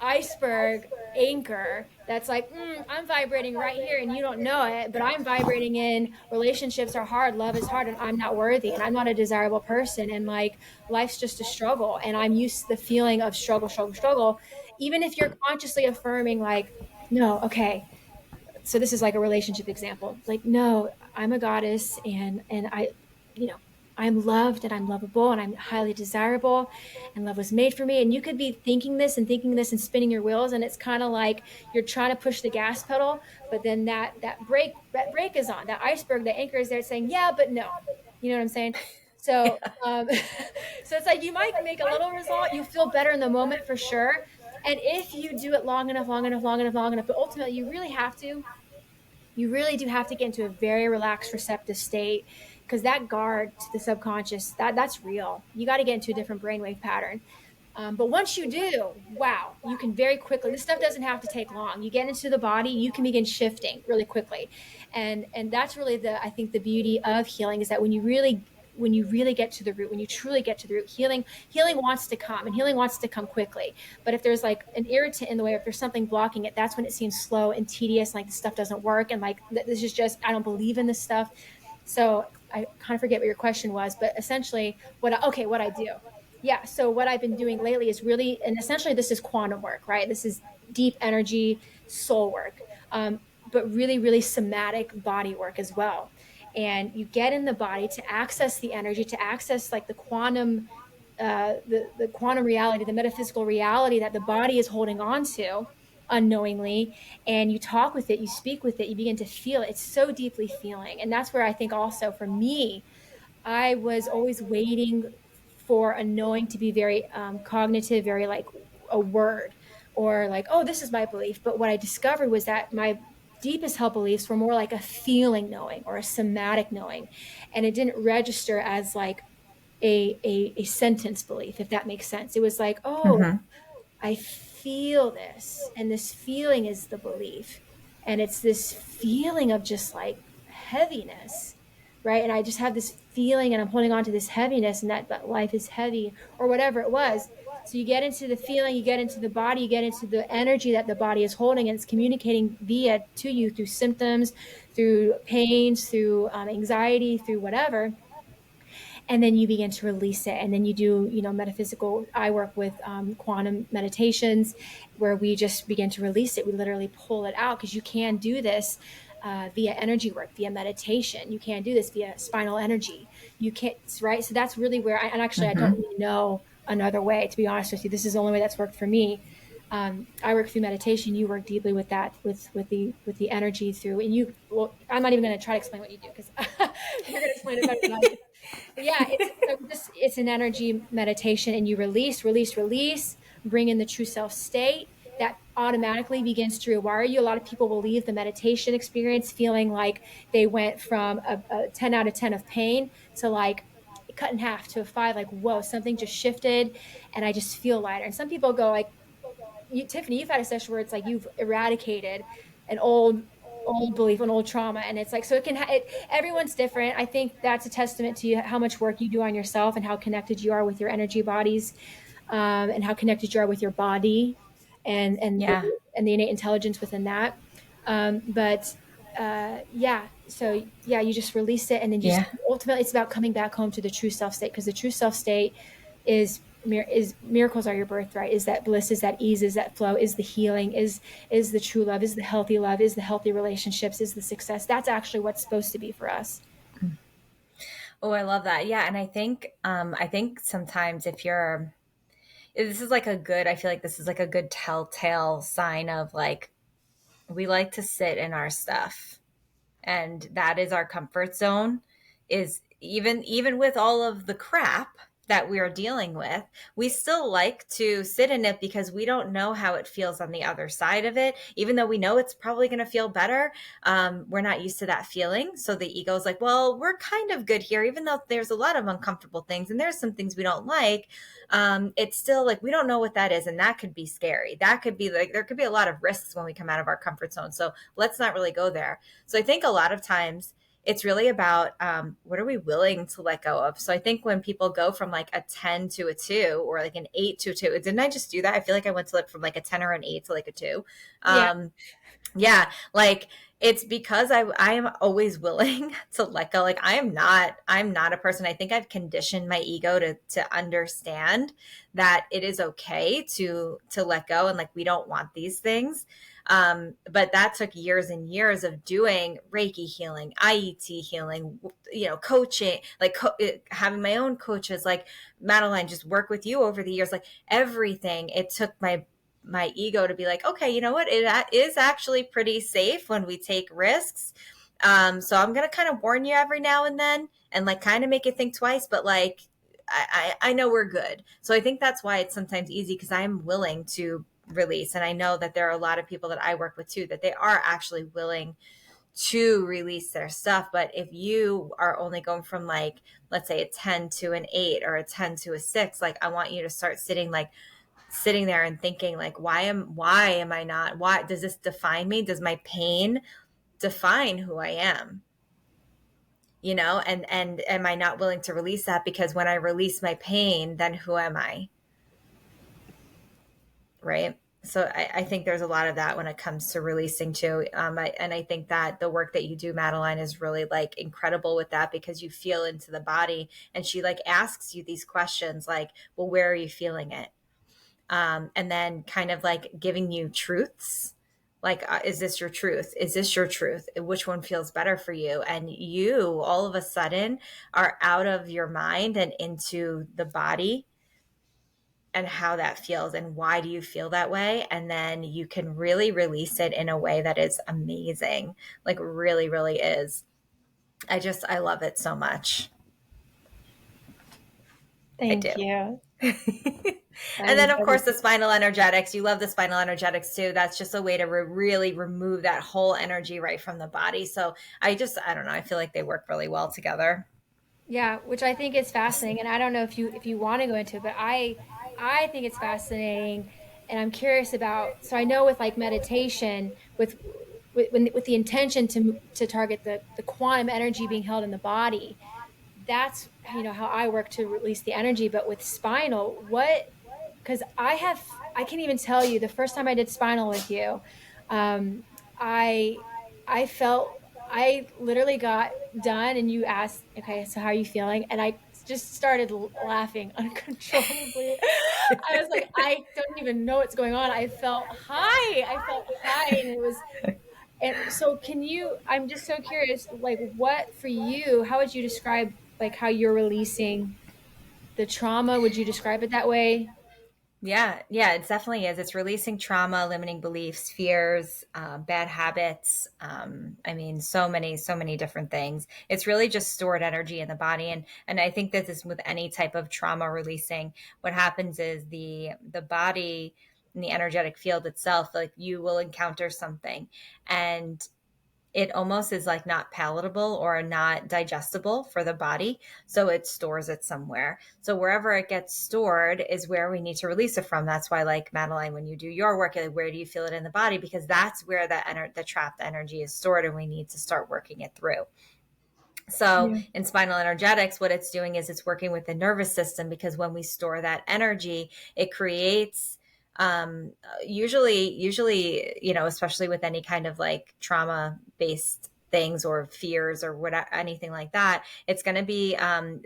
iceberg anchor that's like, I'm vibrating right here and you don't know it, but I'm vibrating in relationships are hard, love is hard, and I'm not worthy and I'm not a desirable person. And like life's just a struggle. And I'm used to the feeling of struggle, struggle, struggle. Even if you're consciously affirming, like, no, okay, so this is like a relationship example. Like, no, I'm a goddess and I, you know, I'm loved and I'm lovable and I'm highly desirable and love was made for me. And you could be thinking this and spinning your wheels. And it's kind of like you're trying to push the gas pedal, but then that brake is on. That iceberg, the anchor is there saying, yeah, but no. You know what I'm saying? So so it's like you might make a little result, you feel better in the moment for sure. And if you do it long enough, long enough, long enough, long enough, but ultimately you really do have to get into a very relaxed, receptive state, because that guard to the subconscious, that's real. You got to get into a different brainwave pattern. But once you do, wow, you can very quickly. This stuff doesn't have to take long. You get into the body, you can begin shifting really quickly, and that's really I think the beauty of healing is that when you really get to the root, when you truly get to the root, healing wants to come and healing wants to come quickly. But if there's like an irritant in the way, if there's something blocking it, that's when it seems slow and tedious, and like the stuff doesn't work, and like this is just, I don't believe in this stuff. So I kind of forget what your question was, but essentially what I do. Yeah. So what I've been doing lately is really, and essentially this is quantum work, right? This is deep energy, soul work, but really, really somatic body work as well. And you get in the body to access the energy, to access like the quantum, the quantum reality, the metaphysical reality that the body is holding on to unknowingly. And you talk with it, you speak with it, you begin to feel it. It's so deeply feeling. And that's where I think also for me, I was always waiting for a knowing to be very cognitive, very like a word or like, oh, this is my belief. But what I discovered was that my deepest held beliefs were more like a feeling knowing or a somatic knowing. And it didn't register as like a sentence belief, if that makes sense. It was like, oh, Mm-hmm. I feel this, and this feeling is the belief. And it's this feeling of just like heaviness, right? And I just have this feeling, and I'm holding on to this heaviness, and that life is heavy, or whatever it was. So you get into the feeling, you get into the body, you get into the energy that the body is holding, and it's communicating via to you through symptoms, through pains, through anxiety, through whatever. And then you begin to release it, and then you do, metaphysical, I work with quantum meditations where we just begin to release it. We literally pull it out, because you can do this via energy work, via meditation. You can do this via spinal energy. You can't, right? So that's really where and actually I don't Mm-hmm. really know another way, to be honest with you. This is the only way that's worked for me. I work through meditation. You work deeply with that, with the energy through, and you, well, I'm not even going to try to explain what you do, because you're going to explain it better than I do. But yeah, it's an energy meditation, and you release, release, release, bring in the true self state that automatically begins to rewire you. A lot of people will leave the meditation experience feeling like they went from a 10 out of 10 of pain to like cut in half to a 5, like, whoa, something just shifted and I just feel lighter. And some people go like, Tiffany, you've had a session where it's like you've eradicated an old belief, an old trauma, and it's like, so everyone's different. I think that's a testament to you, how much work you do on yourself and how connected you are with your energy bodies, and how connected you are with your body, and the Yeah. and the innate intelligence within that. But yeah, so yeah, you just release it, and then just Yeah. ultimately it's about coming back home to the true self state, because the true self state is miracles are your birthright, is that bliss, is that ease, is that flow, is the healing, is the true love, is the healthy love, is the healthy relationships, is the success. That's actually what's supposed to be for us. Oh, I love that. Yeah, and I think sometimes if you're this is like a good I feel like this is like a good telltale sign of like we like to sit in our stuff, and that is our comfort zone. Is even with all of the crap that we are dealing with, we still like to sit in it because we don't know how it feels on the other side of it. Even though we know it's probably going to feel better, we're not used to that feeling. So the ego is like, well, we're kind of good here, even though there's a lot of uncomfortable things and there's some things we don't like. It's still like we don't know what that is, and that could be scary. That could be like there could be a lot of risks when we come out of our comfort zone. So let's not really go there. So I think a lot of times it's really about what are we willing to let go of. So I think when people go from like a 10 to a 2 or like an 8 to a 2, didn't I just do that? I feel like I went to like from like a 10 or an 8 to like a 2. Yeah. Yeah, like it's because I am always willing to let go. Like I'm not a person. I think I've conditioned my ego to understand that it is okay to let go, and like we don't want these things. But that took years and years of doing Reiki healing, IET healing, coaching, like having my own coaches, like Madeline, just work with you over the years, like everything. It took my ego to be like, okay, you know what? It is actually pretty safe when we take risks. So I'm going to kind of warn you every now and then and like kind of make you think twice, but like, I know we're good. So I think that's why it's sometimes easy because I'm willing to release. And I know that there are a lot of people that I work with too, that they are actually willing to release their stuff. But if you are only going from like, let's say a 10 to an 8 or a 10 to a 6, like I want you to start sitting there and thinking like why am I not, why does this define me, does my pain define who I am, and am I not willing to release that? Because when I release my pain, then who am I, right? So I think there's a lot of that when it comes to releasing too. And I think that the work that you do, Madeline, is really like incredible with that because you feel into the body, and she like asks you these questions like, well, where are you feeling it? And then kind of like giving you truths like, is this your truth, is this your truth, which one feels better for you? And you all of a sudden are out of your mind and into the body and how that feels and why do you feel that way, and then you can really release it in a way that is amazing, like really really is. I love it so much. I do. Thank you. And then, of That course, was, the spinal energetics. You love the spinal energetics too. That's just a way to really remove that whole energy right from the body. So I don't know. I feel like they work really well together. yeah, which I think is fascinating. And I don't know if you want to go into it, but I think it's fascinating, and I'm curious about. So I know with like meditation, with the intention to target the quantum energy being held in the body, that's how I work to release the energy. But with spinal, what, because I can't even tell you the first time I did spinal with you, um, I I felt, I literally got done and you asked, okay, so how are you feeling? And I just started laughing uncontrollably. I was like, I don't even know what's going on. I felt high, and it was, and so can you, I'm just so curious, like what for you, how would you describe like how you're releasing the trauma? Would you describe it that way? Yeah, yeah, it definitely is. It's releasing trauma, limiting beliefs, fears, bad habits. I mean, so many different things. It's really just stored energy in the body, and I think that this with any type of trauma releasing, what happens is the body and the energetic field itself, like you will encounter something, and it almost is like not palatable or not digestible for the body. So it stores it somewhere. So wherever it gets stored is where we need to release it from. That's why, like Madeline, when you do your work, like, where do you feel it in the body? Because that's where the trapped energy is stored, and we need to start working it through. So Yeah. in spinal energetics, what it's doing is it's working with the nervous system, because when we store that energy, it creates usually, especially with any kind of like trauma based things or fears or what, anything like that, it's going to be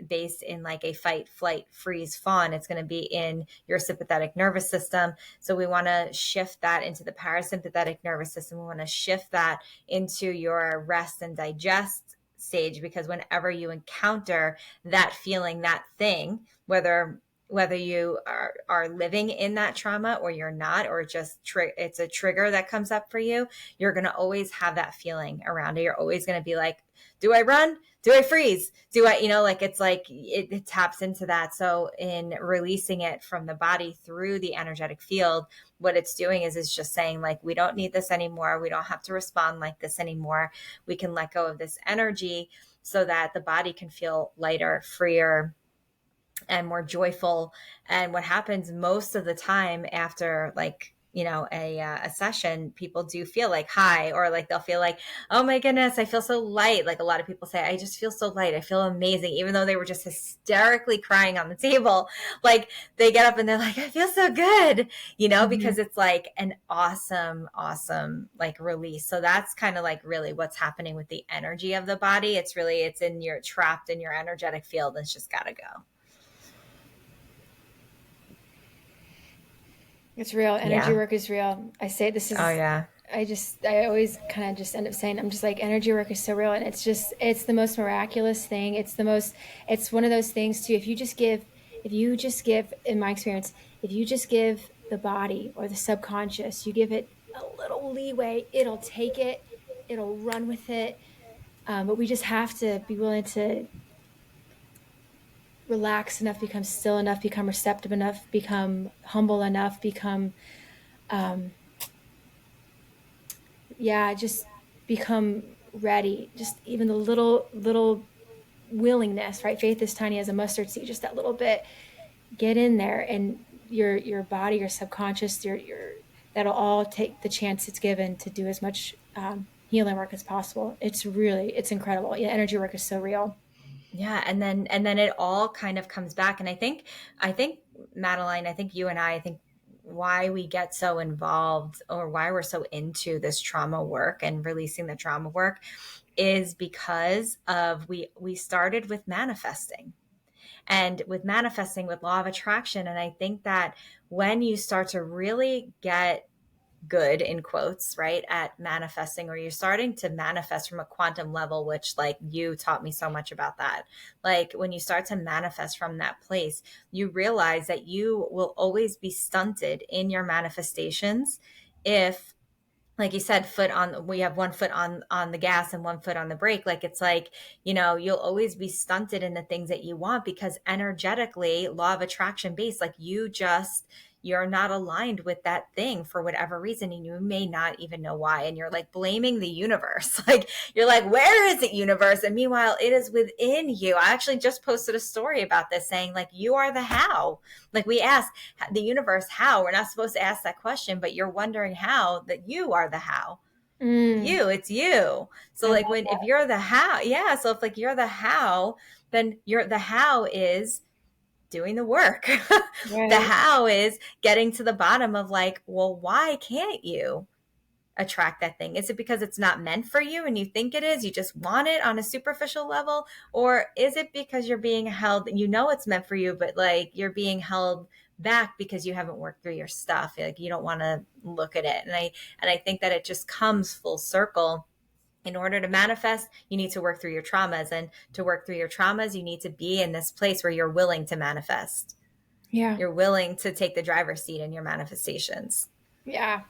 based in like a fight, flight, freeze, fawn. It's going to be in your sympathetic nervous system. So we want to shift that into the parasympathetic nervous system. We want to shift that into your rest and digest stage, because whenever you encounter that feeling, that thing, whether whether you are living in that trauma or you're not, or just it's a trigger that comes up for you, you're going to always have that feeling around it. You're always going to be like, do I run? Do I freeze? Do I, like, it's like it taps into that. So in releasing it from the body through the energetic field, what it's doing is just saying, like, we don't need this anymore. We don't have to respond like this anymore. We can let go of this energy so that the body can feel lighter, freer, and more joyful. And what happens most of the time after, like, a session, people do feel like high, or like they'll feel like, oh my goodness, I feel so light. Like, a lot of people say, I just feel so light, I feel amazing, even though they were just hysterically crying on the table. Like, they get up and they're like, I feel so good, Mhm. because it's like an awesome like release. So that's kind of like really what's happening with the energy of the body. It's in your trapped in your energetic field, and it's just got to go. It's real. Energy Yeah. work is real. I say this Oh is, yeah. I always kind of just end up saying, I'm just like, energy work is so real. And it's the most miraculous thing. It's one of those things too. If you just give, in my experience, if you just give the body or the subconscious, you give it a little leeway, it'll take it, it'll run with it. But we just have to be willing to relax enough, become still enough, become receptive enough, become humble enough, become, um, yeah, just become ready. Just even the little willingness, right? Faith is tiny as a mustard seed, just that little bit. Get in there, and your body, your subconscious, your that'll all take the chance it's given to do as much healing work as possible. It's incredible. Yeah, energy work is so real. Yeah, and then it all kind of comes back. And I think Madeline, I think you and I think why we get so involved, or why we're so into this trauma work and releasing the trauma work, is because of we started with manifesting, and with manifesting with law of attraction. And I think that when you start to really get good, in quotes, right, at manifesting, or you're starting to manifest from a quantum level, which, like, you taught me so much about that. Like, when you start to manifest from that place, you realize that you will always be stunted in your manifestations if, like you said, we have one foot on the gas and one foot on the brake. Like, it's like, you'll always be stunted in the things that you want, because energetically, law of attraction based, like, you're not aligned with that thing for whatever reason, and you may not even know why, and you're like blaming the universe. Like, you're like, where is it, universe? And meanwhile, it is within you. I actually just posted a story about this, saying, like, you are the how. Like, we ask the universe how. We're not supposed to ask that question, but you're wondering how, that you are the how. Mm, It's you. So, I like, love when if that. you're the how, yeah, so if, like, you're the how, then you're the how is doing the work. The Right. how is getting to the bottom of, like, well, why can't you attract that thing? Is it because it's not meant for you and you think it is? You just want it on a superficial level? Or is it because you're being held, it's meant for you, but, like, you're being held back because you haven't worked through your stuff? Like, you don't want to look at it. And I think that it just comes full circle. In order to manifest, you need to work through your traumas. And to work through your traumas, you need to be in this place where you're willing to manifest. Yeah. You're willing to take the driver's seat in your manifestations. Yeah.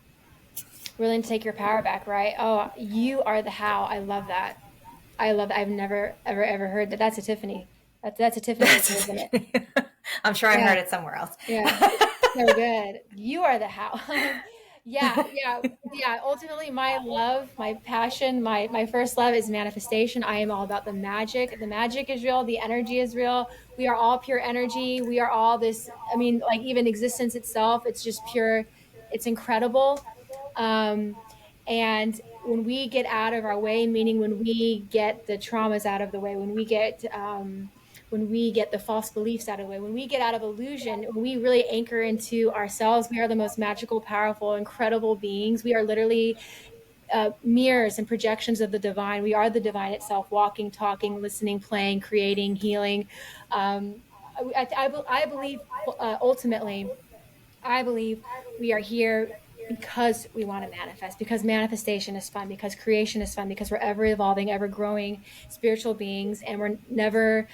Willing to take your power back, right? Oh, you are the how. I love that. I love that. I've never ever heard that. That's a Tiffany. That's a Tiffany right there, isn't it? I'm sure I Yeah. heard it somewhere else. Yeah. It's so good. You are the how. Yeah, yeah, yeah. Ultimately, my love, my passion, my first love is manifestation. I am all about the magic. The magic is real. The energy is real. We are all pure energy. We are all this. I mean, like, even existence itself, it's just pure. It's incredible. Um, and when we get out of our way, meaning when we get the traumas out of the way, when we get the false beliefs out of the way, when we get out of illusion, when we really anchor into ourselves, we are the most magical, powerful, incredible beings. We are literally mirrors and projections of the divine. We are the divine itself, walking, talking, listening, playing, creating, healing. I believe ultimately, I believe we are here because we want to manifest, because manifestation is fun, because creation is fun, because we're ever evolving, ever growing spiritual beings, and we're never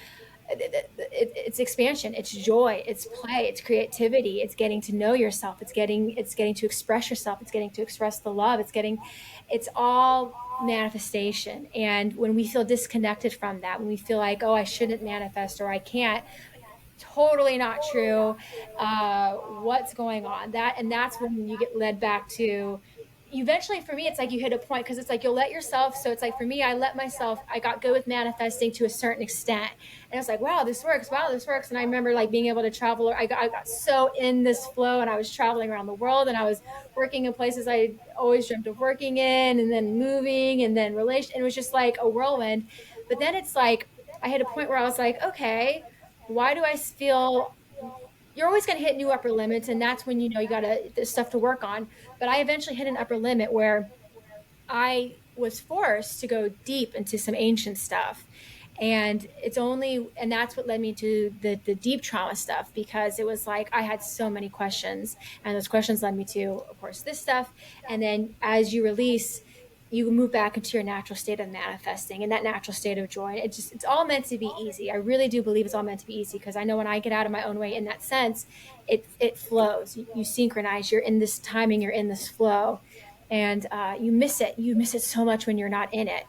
it's expansion, it's joy, it's play, it's creativity, it's getting to know yourself, it's getting to express yourself, it's getting to express the love, it's all manifestation. And when we feel disconnected from that, when we feel like, oh, I shouldn't manifest or I can't, totally not true. What's going on? That's when you get led back to, eventually for me it's like you hit a point, because it's like you'll let yourself, so it's like for me, I got good with manifesting to a certain extent, and it's like, wow, this works. And I remember like being able to travel, or I got so in this flow, and I was traveling around the world, and I was working in places I always dreamt of working in, and then moving, and then relation, and it was just like a whirlwind. But then it's like I hit a point where I was like, okay, why do I feel, you're always going to hit new upper limits, and that's when you got there's stuff to work on. But I eventually hit an upper limit where I was forced to go deep into some ancient stuff. And that's what led me to the deep trauma stuff, because it was like I had so many questions, and those questions led me to, of course, this stuff. And then as you release, you move back into your natural state of manifesting and that natural state of joy. It's all meant to be easy. I really do believe it's all meant to be easy, because I know when I get out of my own way in that sense, it flows. You synchronize. You're in this timing. You're in this flow, and you miss it. You miss it so much when you're not in it,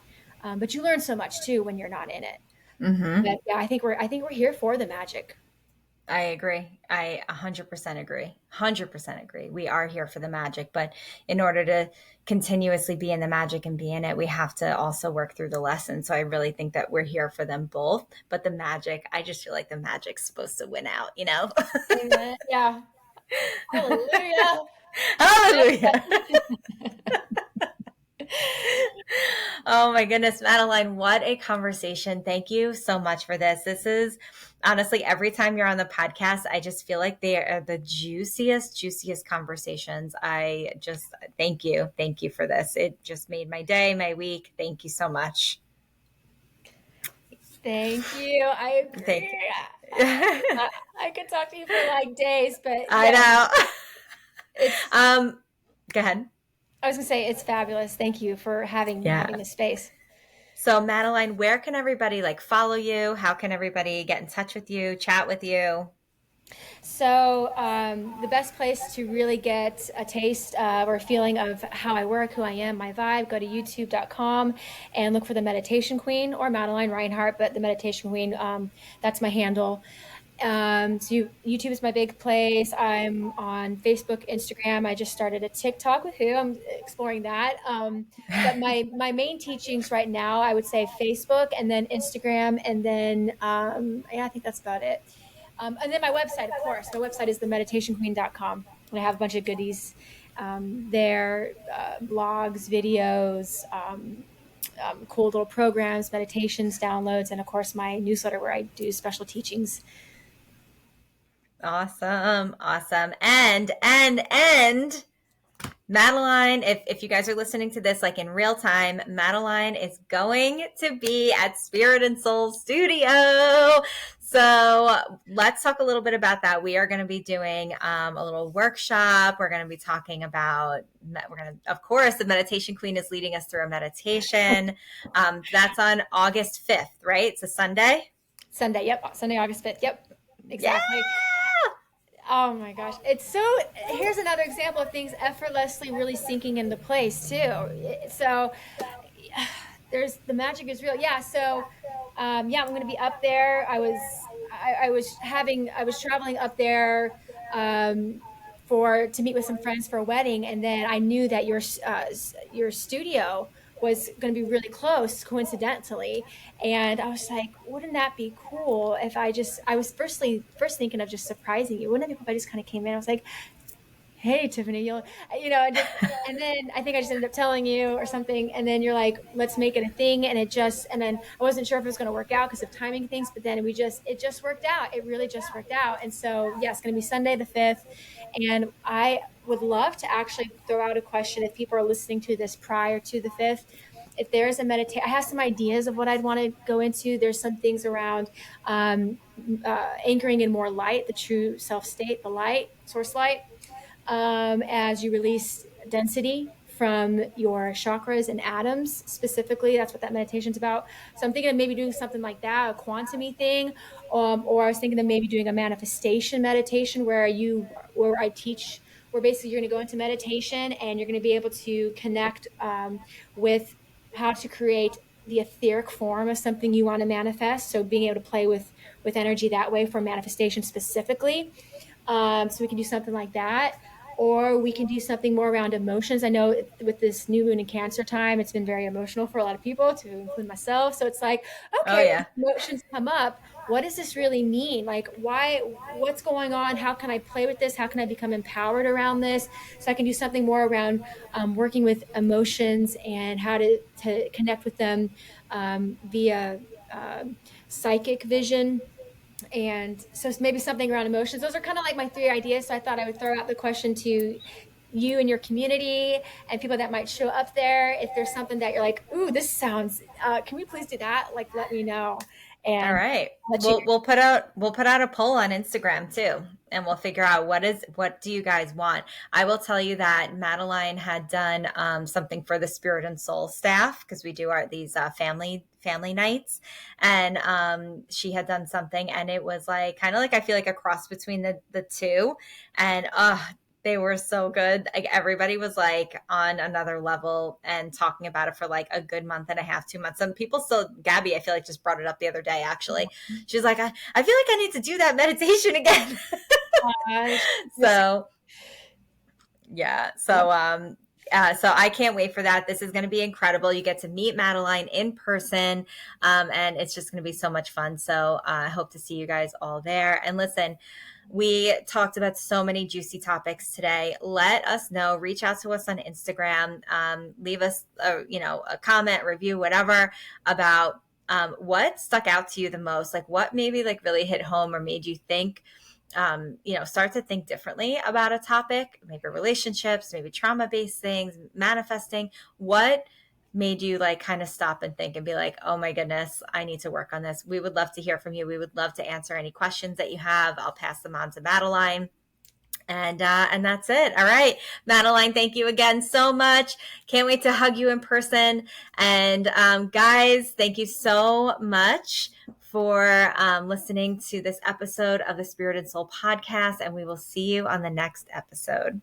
but you learn so much too when you're not in it. Mm-hmm. But yeah, I think we're here for the magic. I agree. I 100% agree. 100% agree. We are here for the magic, but in order to continuously be in the magic and be in it, we have to also work through the lessons. So I really think that we're here for them both. But the magic, I just feel like the magic's supposed to win out, you know? Amen. Yeah. Hallelujah. Hallelujah. Oh my goodness, Madeline, what a conversation. Thank you so much for this. This is honestly, every time you're on the podcast, I just feel like they are the juiciest conversations. I just thank you. Thank you for this. It just made my day, my week. Thank you so much. Thank you. I Thank agree. you. I could talk to you for like days, but I yes, know. it's, Go ahead. I was gonna say it's fabulous. Thank you for having Yeah. this space. So, Madeline, where can everybody like follow you? How can everybody get in touch with you, chat with you? So, the best place to really get a taste or a feeling of how I work, who I am, my vibe, go to youtube.com and look for the Meditation Queen or Madeline Rinehart, but the Meditation Queen, that's my handle. So YouTube is my big place. I'm on Facebook, Instagram. I just started a TikTok with who I'm exploring that. But my main teachings right now, I would say Facebook, and then Instagram, and then yeah, I think that's about it. And then my website, of course. My website is themeditationqueen.com, and I have a bunch of goodies there, blogs, videos, cool little programs, meditations, downloads, and of course my newsletter where I do special teachings. Awesome. Awesome. And Madeline, if you guys are listening to this like in real time, Madeline is going to be at Spirit and Soul Studio. So let's talk a little bit about that. We are going to be doing a little workshop. We're going to be talking about, of course, the Meditation Queen is leading us through a meditation. That's on August 5th, right? It's a Sunday. Sunday, yep. Sunday, August 5th. Yep, exactly. Yeah. Oh my gosh. Here's another example of things effortlessly really sinking into place too. So the magic is real. Yeah. So, yeah, I'm going to be up there. I was traveling up there, to meet with some friends for a wedding. And then I knew that your studio was going to be really close coincidentally. And I was like, wouldn't that be cool if I was first thinking of just surprising you. Wouldn't it be cool if I just kind of came in? I was like, hey Tiffany, and then I think I just ended up telling you or something, and then you're like, let's make it a thing. And then I wasn't sure if it was going to work out because of timing things, but then it just worked out. It really just worked out. And so yeah, it's going to be Sunday the 5th, and I would love to actually throw out a question if people are listening to this prior to the 5th. If there's a meditation, I have some ideas of what I'd want to go into. There's some things around anchoring in more light, the true self state, the light, source light, as you release density from your chakras and atoms specifically. That's what that meditation's about. So I'm thinking of maybe doing something like that, a quantum-y thing. Or I was thinking of maybe doing a manifestation meditation where I teach, where basically you're going to go into meditation and you're going to be able to connect with how to create the etheric form of something you want to manifest. So being able to play with energy that way for manifestation specifically. So we can do something like that. Or we can do something more around emotions. I know with this new moon in Cancer time, it's been very emotional for a lot of people, to include myself. So it's like, Oh okay, yeah. emotions come up. What does this really mean? Like, what's going on? How can I play with this? How can I become empowered around this? So I can do something more around working with emotions and how to connect with them via psychic vision, and so maybe something around emotions. Those are kind of like my three ideas. So I thought I would throw out the question to you and your community and people that might show up there. If there's something that you're like, ooh, this sounds, can we please do that? Like, let me know. All And right. I'll let you We'll put out a poll on Instagram too, and we'll figure out what do you guys want. I will tell you that Madeline had done something for the Spirit and Soul staff, because we do these family nights, and she had done something, and it was like kind of like, I feel like a cross between the two, and they were so good. Like everybody was like on another level and talking about it for like a good month and a half, 2 months. Some people still, Gabby, I feel like just brought it up the other day, actually. She's like, I feel like I need to do that meditation again. uh, So yeah. yep. So I can't wait for that. This is going to be incredible. You get to meet Madeline in person, and it's just going to be so much fun. So I hope to see you guys all there. And listen, we talked about so many juicy topics today. Let us know. Reach out to us on Instagram. Leave us a comment, review, whatever, about what stuck out to you the most. Like what maybe like really hit home or made you think, start to think differently about a topic, maybe relationships, maybe trauma-based things, manifesting. What made you like kind of stop and think and be like, oh my goodness, I need to work on this? We would love to hear from you. We would love to answer any questions that you have. I'll pass them on to Madeline. And that's it. All right, Madeline, thank you again so much. Can't wait to hug you in person. And guys, thank you so much for listening to this episode of the Spirit and Soul podcast. And we will see you on the next episode.